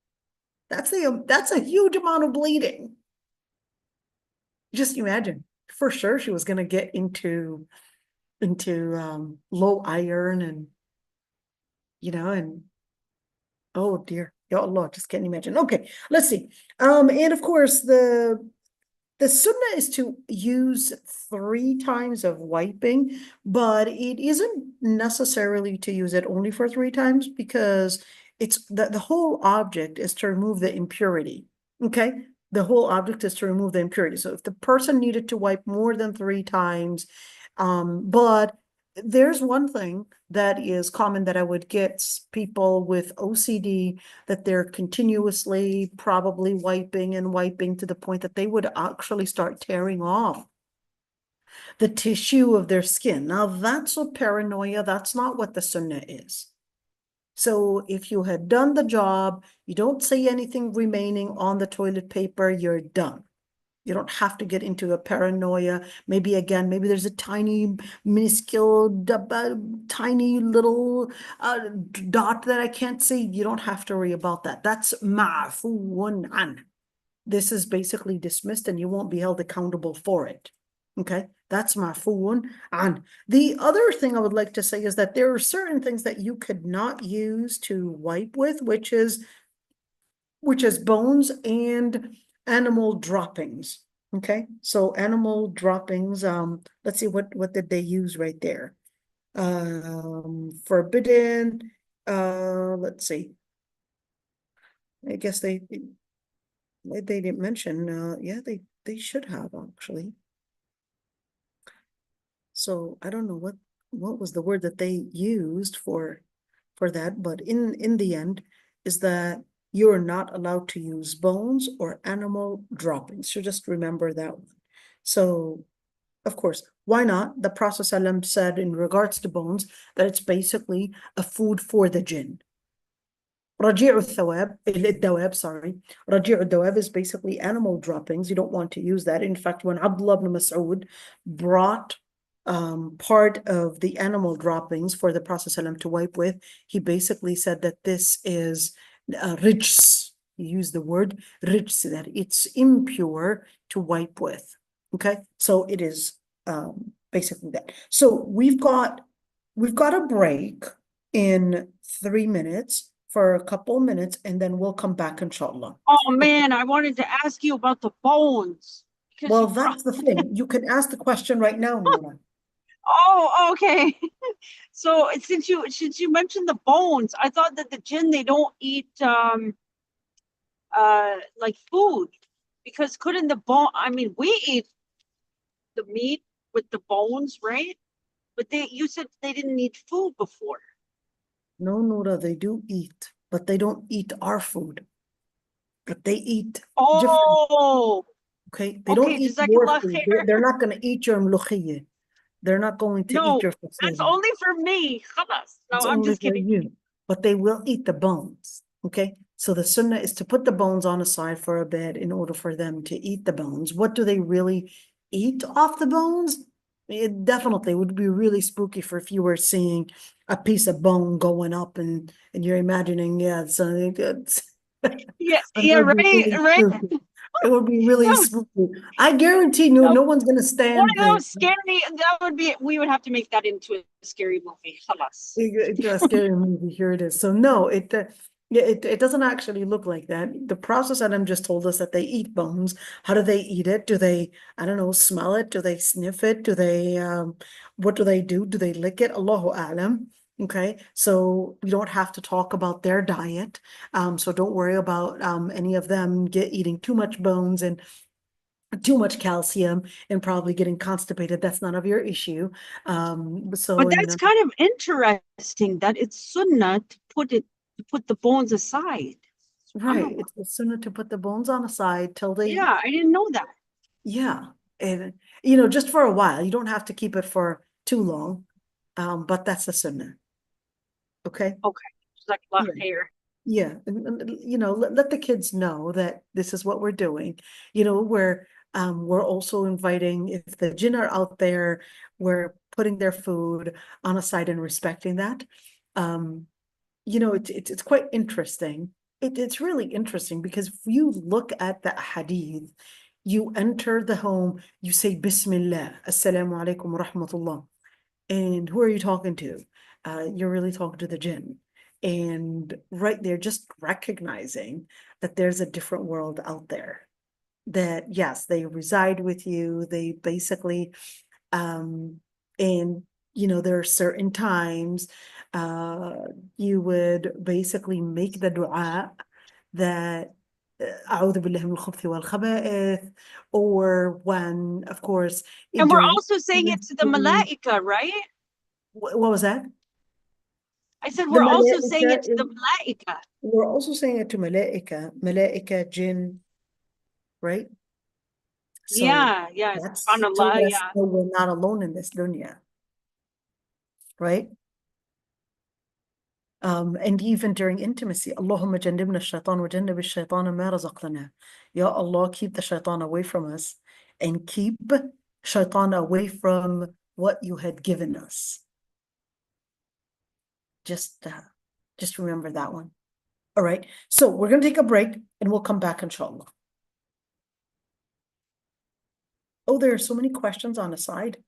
That's a huge amount of bleeding. Just imagine, for sure she was going to get into low iron and and oh dear, ya Allah, just can't imagine. Okay, let's see. And of course the sunnah is to use 3 times of wiping, but it isn't necessarily to use it only for 3 times because it's the whole object is to remove the impurity. Okay, the whole object is to remove the impurity. So if the person needed to wipe more than 3 times, but there's one thing that is common that I would get people with OCD, that they're continuously probably wiping and wiping to the point that they would actually start tearing off the tissue of their skin. Now that's a paranoia. That's not what the sunnah is. So if you had done the job, you don't see anything remaining on the toilet paper, you're done. You don't have to get into a paranoia. Maybe there's a tiny, minuscule, tiny little dot that I can't see. You don't have to worry about that. That's ma'fuun an. This is basically dismissed and you won't be held accountable for it. Okay, that's ma'fuun an. The other thing I would like to say is that there are certain things that you could not use to wipe with, which is bones and animal droppings. Okay, so animal droppings, let's see, what did they use right there? Forbidden, let's see. I guess they didn't mention, yeah, they should have actually. So I don't know what was the word that they used for that, but in the end is that you're not allowed to use bones or animal droppings. So just remember that one. So, of course, why not? The Prophet ﷺ said in regards to bones that it's basically a food for the jinn. Raji'u al-dawab, sorry. Raji'u al-dawab is basically animal droppings. You don't want to use that. In fact, when Abdullah ibn Mas'ud brought part of the animal droppings for the Prophet ﷺ to wipe with, he basically said that this is rijs. He used the word rijs, that it's impure to wipe with. Okay, so it is basically that. So we've got a break in 3 minutes for a couple minutes, and then we'll come back, inshallah. Oh man, I wanted to ask you about the bones. Well, that's the thing. You can ask the question right now, Nora. Oh, okay. So since you mentioned the bones, I thought that the jinn, they don't eat like food, because couldn't the bone, I mean, we eat the meat with the bones, right? But you said they didn't eat food before. No, Nora, they do eat, but they don't eat our food. But they eat different. Oh, Okay, they don't eat your Jazakallah food. khair. They're not going to eat your mlukhiyya. They're not going to No, eat your that's fasada. only for me. Khalas. No, It's I'm only just for kidding. you. But they will eat the bones. Okay, so the sunnah is to put the bones on a side for a bit in order for them to eat the bones. What do they really eat off the bones? It definitely would be really spooky for if you were seeing a piece of bone going up and you're imagining, yeah, so it's Yeah, it yeah, would be right, really right. spooky. It would be really No, spooky. I guarantee no no. one's gonna One stand of there. those scary, we would have to make that into a scary movie. Khalas. It's a scary movie. Here it is. So no, it doesn't actually look like that. The process Adam just told us that they eat bones. How do they eat it? Do they, I don't know, smell it? Do they sniff it? Do they what do they do? Do they lick it? Allahu a'lam. Okay, so we don't have to talk about their diet. So don't worry about any of them eating too much bones and too much calcium and probably getting constipated. That's none of your issue. So, But that's kind of interesting that it's sunnah to put the bones aside. right. It's sooner to put the bones on the side till they, Yeah, I didn't know that. yeah. And, just for a while, you don't have to keep it for too long. But that's the sunnah. Okay. Okay, it's like left Yeah. hair. Yeah, let the kids know that this is what we're doing. We're also inviting, if the jinn are out there, we're putting their food on a side and respecting that. It's quite interesting. It's really interesting because if you look at the hadith, you enter the home, you say Bismillah, Assalamu alaikum wa rahmatullah. And who are you talking to? You're really talking to the jinn. And right there, just recognizing that there's a different world out there. That yes, they reside with you. They basically, and there are certain times, you would basically make the dua that أعوذ بالله من الخبث والخبائث, or when, of course, And we're during also saying it to the malaika, right? what was that? I said The we're also saying it malaika to the malaika. We're also saying it to malaika, jinn, right? So Yeah, that's to subhanallah, let us yeah. know we're not alone in this dunya, right? And even during intimacy, Allahumma jannibna shaitan wa jannib ash-shaytana ma razaqtana. Ya Allah, keep the shaitan away from us and keep shaitan away from what you had given us. Just remember that one. All right. So we're going to take a break and we'll come back, inshallah. Oh, there are so many questions on the side.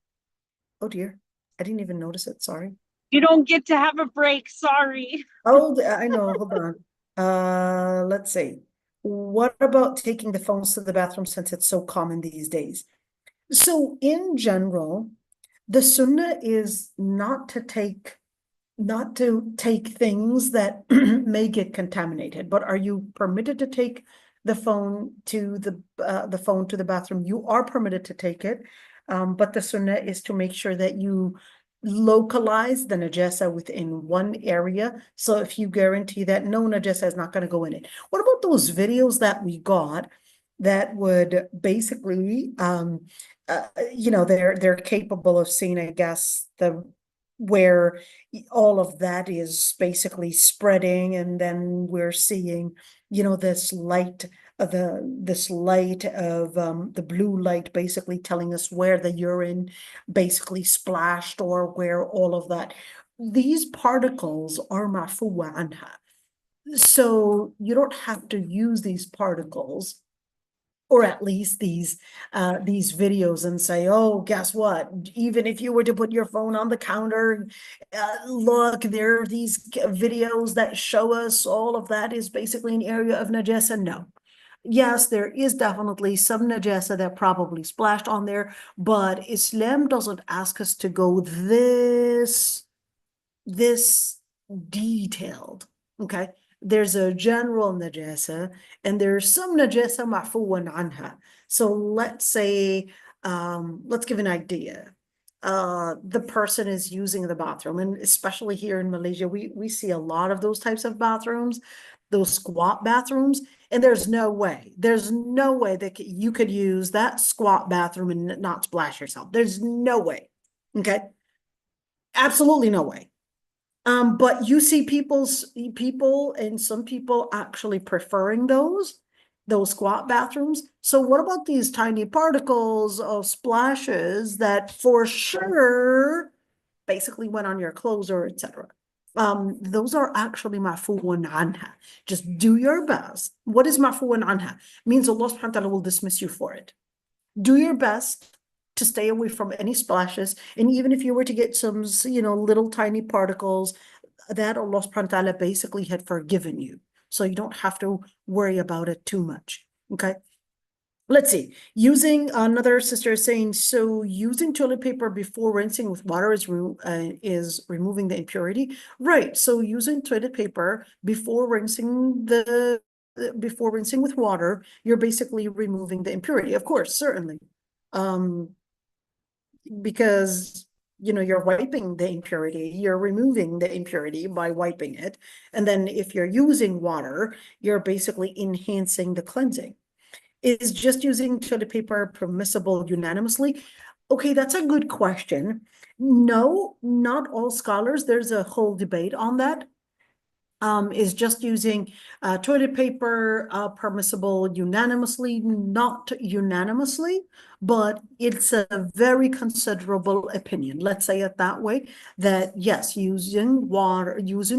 Oh dear. I didn't even notice it. Sorry. You don't get to have a break, sorry. Oh, I know. Hold on. Let's see. What about taking the phones to the bathroom since it's so common these days? So in general, the sunnah is not to take things that may get contaminated, but are you permitted to take the phone to the bathroom? You are permitted to take it, but the sunnah is to make sure that you localize the najasa within one area. So if you guarantee that no najasa is not going to go in it. What about those videos that we got that would basically, they're capable of seeing, I guess, where all of that is basically spreading, and then we're seeing, this light of the blue light basically telling us where the urine basically splashed or where all of that. These particles are ma'fuwa anha. So you don't have to use these particles, or at least these videos, and say, oh, guess what? Even if you were to put your phone on the counter, look, there are these videos that show us all of that is basically an area of najasa. No. Yes, there is definitely some najasa that probably splashed on there, but Islam doesn't ask us to go this detailed, okay? There's a general najasa, and there's some najasa ma'fuwan anha. So let's say, let's give an idea. The person is using the bathroom, and especially here in Malaysia, we see a lot of those types of bathrooms, those squat bathrooms, and there's no way that you could use that squat bathroom and not splash yourself. There's no way, okay? Absolutely no way. But you see people, and some people actually preferring those squat bathrooms. So what about these tiny particles of splashes that for sure basically went on your clothes or etc.? Those are actually ma'fuun anha. Just do your best. What is ma'fuun anha? Means Allah subhanahu wa ta'ala will dismiss you for it. Do your best to stay away from any splashes. And even if you were to get some, little tiny particles, that Allah subhanahu wa ta'ala basically had forgiven you. So you don't have to worry about it too much. Okay. Let's see. Another sister is saying, so using toilet paper before rinsing with water is removing the impurity. Right. So using toilet paper before rinsing the before rinsing with water, you're basically removing the impurity. Of course, certainly. Because you're wiping the impurity, you're removing the impurity by wiping it. And then if you're using water, you're basically enhancing the cleansing. Is just using toilet paper permissible unanimously? Okay, that's a good question. No, not all scholars. There's a whole debate on that. Is just using toilet paper permissible unanimously? Not unanimously, but it's a very considerable opinion. Let's say it that way, that yes, using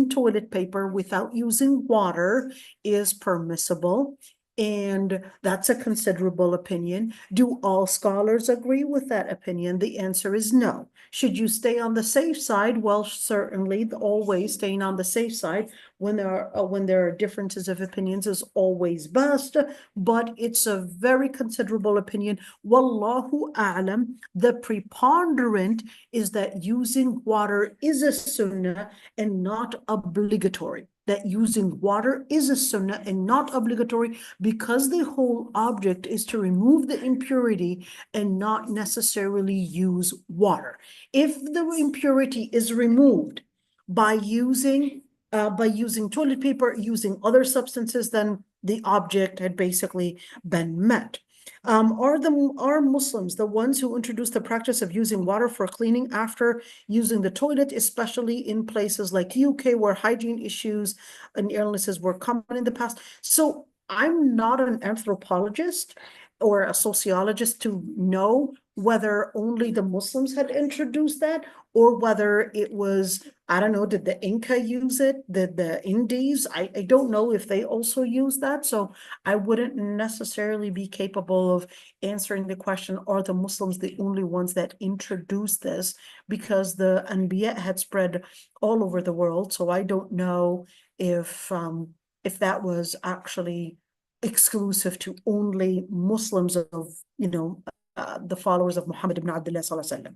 toilet paper without using water is permissible. And that's a considerable opinion. Do all scholars agree with that opinion? The answer is no. Should you stay on the safe side? Well, certainly, always staying on the safe side when there are differences of opinions is always best, but it's a very considerable opinion. Wallahu a'lam, the preponderant is that using water is a sunnah and not obligatory. That using water is a sunnah and not obligatory, because the whole object is to remove the impurity and not necessarily use water. If the impurity is removed by using toilet paper, using other substances, then the object had basically been met. Are Muslims the ones who introduced the practice of using water for cleaning after using the toilet, especially in places like UK where hygiene issues and illnesses were common in the past? So I'm not an anthropologist or a sociologist to know whether only the Muslims had introduced that, or whether it was, I don't know, did the Inca use it? Did the Indies? I don't know if they also use that. So I wouldn't necessarily be capable of answering the question, are the Muslims the only ones that introduced this? Because the Anbiya had spread all over the world. So I don't know if that was actually exclusive to only Muslims of, the followers of Muhammad ibn Abdullah sallallahu alaihi wasallam.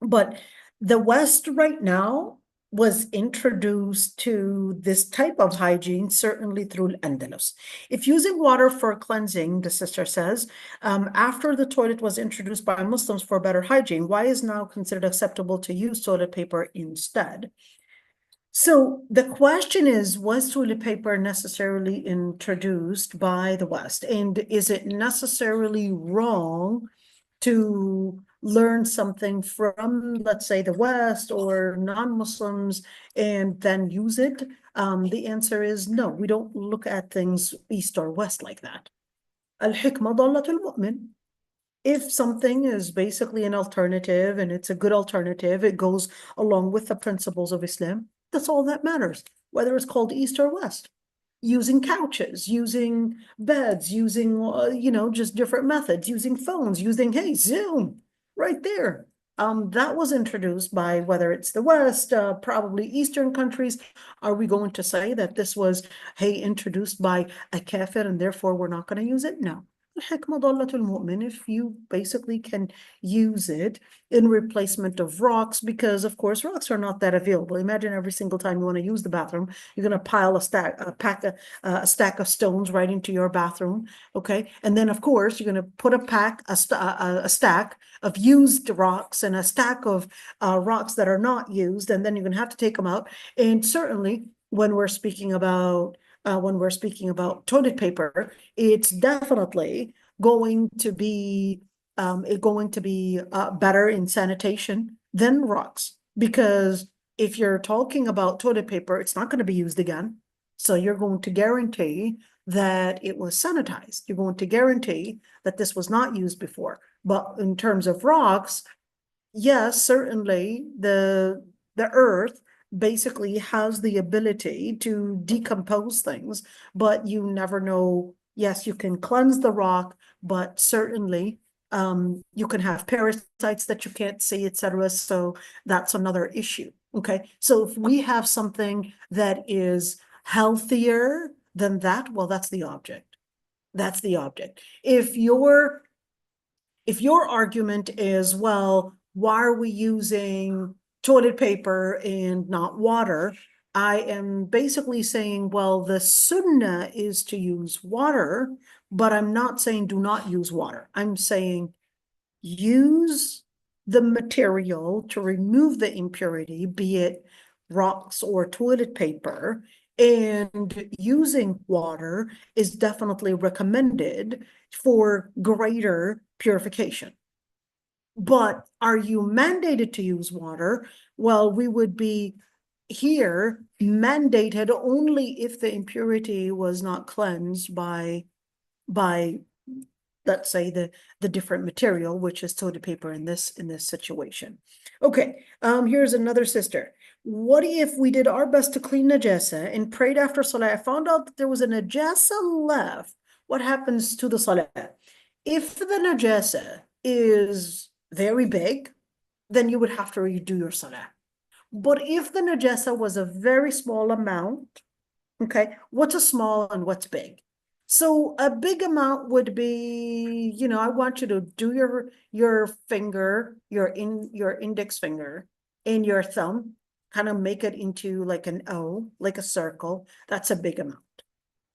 But the West right now was introduced to this type of hygiene, certainly through Al-Andalus. If using water for cleansing, the sister says, after the toilet was introduced by Muslims for better hygiene, why is now considered acceptable to use toilet paper instead? So the question is, was toilet paper necessarily introduced by the West? And is it necessarily wrong to learn something from, let's say, the West or non-Muslims and then use it? The answer is no. We don't look at things East or West like that. Al-hikmah dallatul mu'min. If something is basically an alternative and it's a good alternative, it goes along with the principles of Islam, that's all that matters, whether it's called East or West. Using couches, using beds, using, just different methods, using phones, using, hey, Zoom, right there. That was introduced by, whether it's the West, probably Eastern countries. Are we going to say that this was, hey, introduced by a kafir and therefore we're not going to use it? No. If you basically can use it in replacement of rocks, because of course rocks are not that available. Imagine every single time you want to use the bathroom, you're going to pile a stack of stones right into your bathroom. Okay. And then of course you're going to put a stack of used rocks and a stack of rocks that are not used. And then you're going to have to take them out. And certainly when we're speaking about toilet paper, it's definitely going to be better in sanitation than rocks, because if you're talking about toilet paper, it's not going to be used again. So you're going to guarantee that it was sanitized. You're going to guarantee that this was not used before. But in terms of rocks, yes, certainly the earth basically has the ability to decompose things, but you never know. Yes, you can cleanse the rock, but certainly you can have parasites that you can't see, etc. So that's another issue. Okay, so if we have something that is healthier than that, well, that's the object. That's the object. If your argument is, well, why are we using toilet paper and not water? I am basically saying, well, the sunnah is to use water, but I'm not saying do not use water. I'm saying use the material to remove the impurity, be it rocks or toilet paper, and using water is definitely recommended for greater purification. But are you mandated to use water? Well, we would be here mandated only if the impurity was not cleansed by let's say the different material, which is toilet paper in this situation. Okay, here's another sister. What if we did our best to clean najasa and prayed after salah? I found out that there was a najasa left. What happens to the salah? If the najasa is very big, then you would have to redo your salah. But if the najasa was a very small amount, okay, what's a small and what's big? So a big amount would be, you know, I want you to do your finger, your index finger and your thumb, kind of make it into like an O, like a circle. That's a big amount.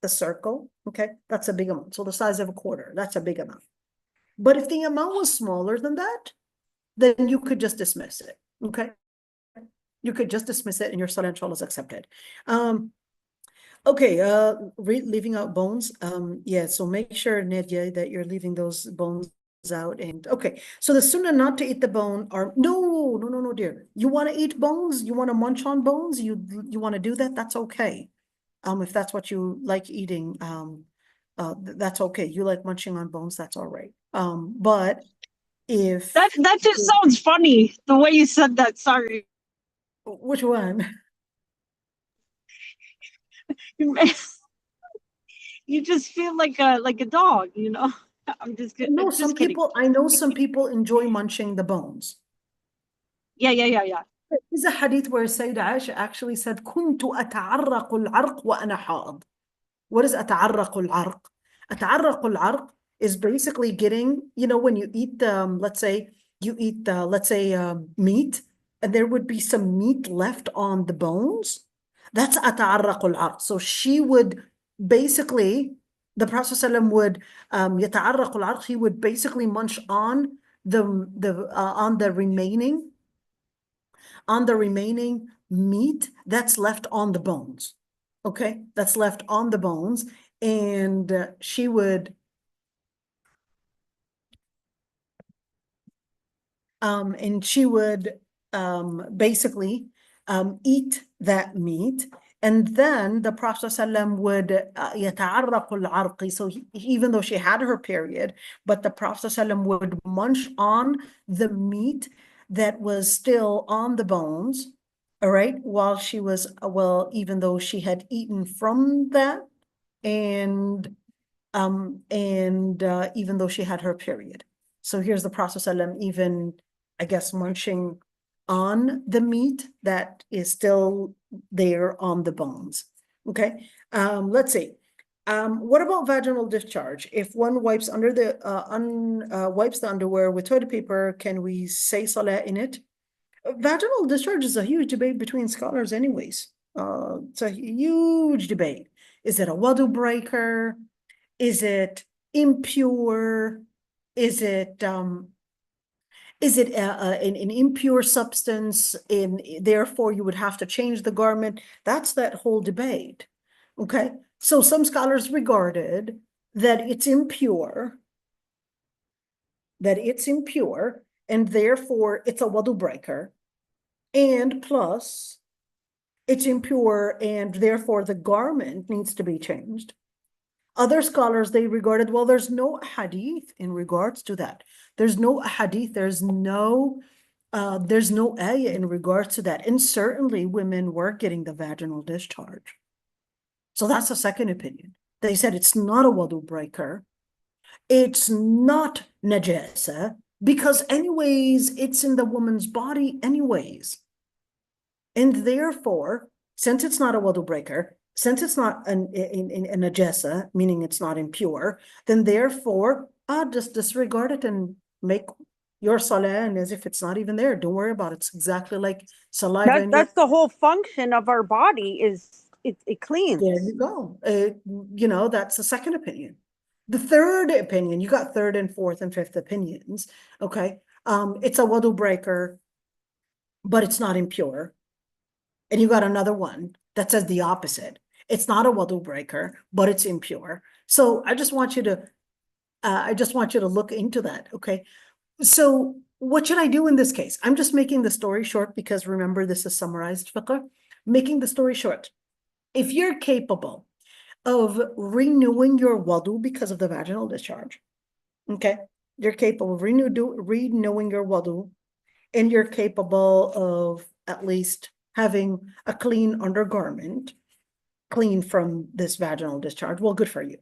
The circle, okay, that's a big amount. So the size of a quarter, that's a big amount. But if the amount was smaller than that, then you could just dismiss it, okay? You could just dismiss it and your salah inshallah is accepted. Okay, leaving out bones. Yeah, so make sure, Nedya, that you're leaving those bones out. And okay, so the sunnah not to eat the bone are no, dear. You want to eat bones? You want to munch on bones? You want to do that? That's okay. If that's what you like eating, that's okay. You like munching on bones, that's all right. But if That just sounds funny, the way you said that. Sorry. which one? You just feel like a dog, you know. I'm just kidding. No, Just some kidding. people, I know some people enjoy munching the bones. Yeah. There's a hadith where Sayyida Aisha actually said, كنت أتعرق العرق وأنا حائض. What is أتعرق العرق? أتعرق العرق is basically getting, you know, when you eat, let's say you eat, meat, and there would be some meat left on the bones. That's أتعرق العرق. So she would basically, the Prophet ﷺ would, يتعرق العرق, he would basically munch on the remaining meat that's left on the bones. Okay, that's left on the bones, and she would basically eat that meat. And then the Prophet ﷺ would يتعرق العرق. So even though she had her period, but the Prophet ﷺ would munch on the meat that was still on the bones, all right, while she was, well, even though she had eaten from that, and even though she had her period. So here's the Prophet ﷺ even, I guess, munching on the meat that is still there on the bones. Okay, let's see. What about vaginal discharge? If one wipes wipes the underwear with toilet paper, can we say salah in it? Vaginal discharge is a huge debate between scholars anyways. It's a huge debate. Is it a wudu breaker? Is it impure? Is it an impure substance, and therefore you would have to change the garment? That's that whole debate. Okay, so some scholars regarded that it's impure, and therefore it's a wudu breaker, and plus it's impure, and therefore the garment needs to be changed. Other scholars, they regarded, well, there's no hadith in regards to that. There's no hadith, there's no ayah in regards to that. And certainly women were getting the vaginal discharge. So that's the second opinion. They said it's not a wudu breaker. It's not najasa, because anyways, it's in the woman's body anyways. And therefore, since it's not a wudu breaker, since it's not a najasa, meaning it's not impure, then therefore, just disregard it and make your salah, and as if it's not even there. Don't worry about it. It's exactly like saliva in your. That's the whole function of our body is it cleans. There you go. You know, that's the second opinion. The third opinion, you got third and fourth and fifth opinions. Okay. It's a wudu breaker, but it's not impure. And you got another one that says the opposite. It's not a wudu breaker, but it's impure. So I just want you to look into that. Okay. So what should I do in this case? I'm just making the story short because remember, this is summarized fiqh. Making the story short. If you're capable of renewing your wudu because of the vaginal discharge, okay, you're capable of renewing your wudu, and you're capable of at least having a clean undergarment, clean from this vaginal discharge, well, good for you.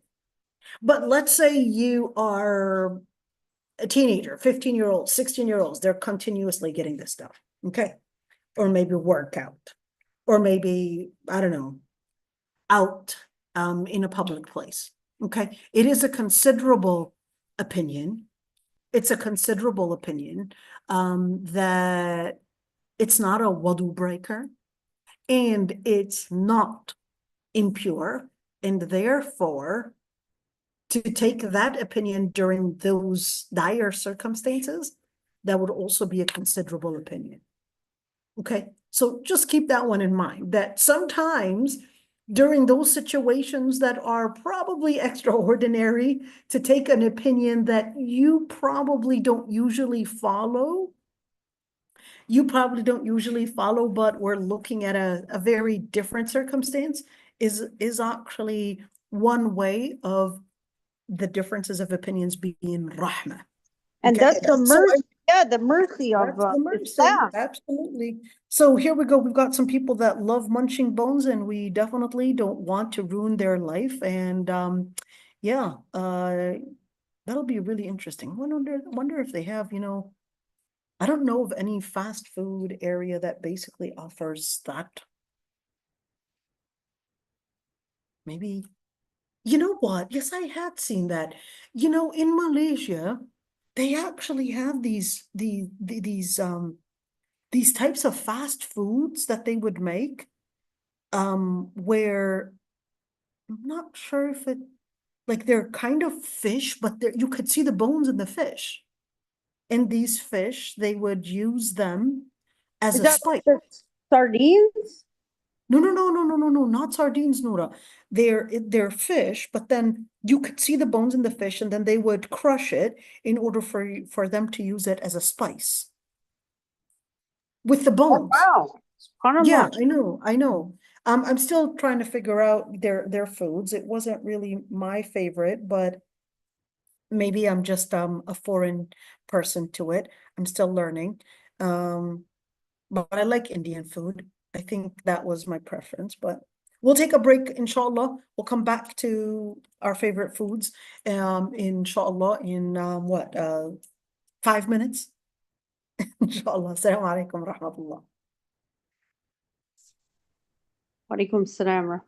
But let's say you are a teenager, 15-year-old, 16-year-olds, they're continuously getting this stuff, okay? Or maybe workout, or maybe, I don't know, out in a public place, okay? It is a considerable opinion. It's a considerable opinion that it's not a wudu breaker and it's not impure, and therefore to take that opinion during those dire circumstances, that would also be a considerable opinion. Okay, so just keep that one in mind, that sometimes during those situations that are probably extraordinary, to take an opinion that you probably don't usually follow, but we're looking at a very different circumstance, is actually one way of the differences of opinions being rahmah. And Okay, that's the mercy, the mercy of that's the mercy, Islam. absolutely. So here we go. We've got some people that love munching bones, and we definitely don't want to ruin their life. And yeah, that'll be really interesting. Wonder if they have, you know, I don't know of any fast food area that basically offers that. Maybe, you know what? Yes, I had seen that. You know, in Malaysia, they actually have these types of fast foods that they would make, where I'm not sure if it, like, they're kind of fish, but you could see the bones in the fish. And these fish, they would use them as Is a that spice. like the sardines? No, not sardines, Noura. They're fish, but then you could see the bones in the fish, and then they would crush it in order for them to use it as a spice. With the Oh, bones. wow. Yeah, I know. I'm still trying to figure out their foods. It wasn't really my favorite, but maybe I'm just a foreign person to it. I'm still learning. But I like Indian food. I think that was my preference, but we'll take a break, inshallah. We'll come back to our favorite foods, inshallah, in 5 minutes. Inshallah. Assalamu alaikum wa rahmatullah. Walaikum salam.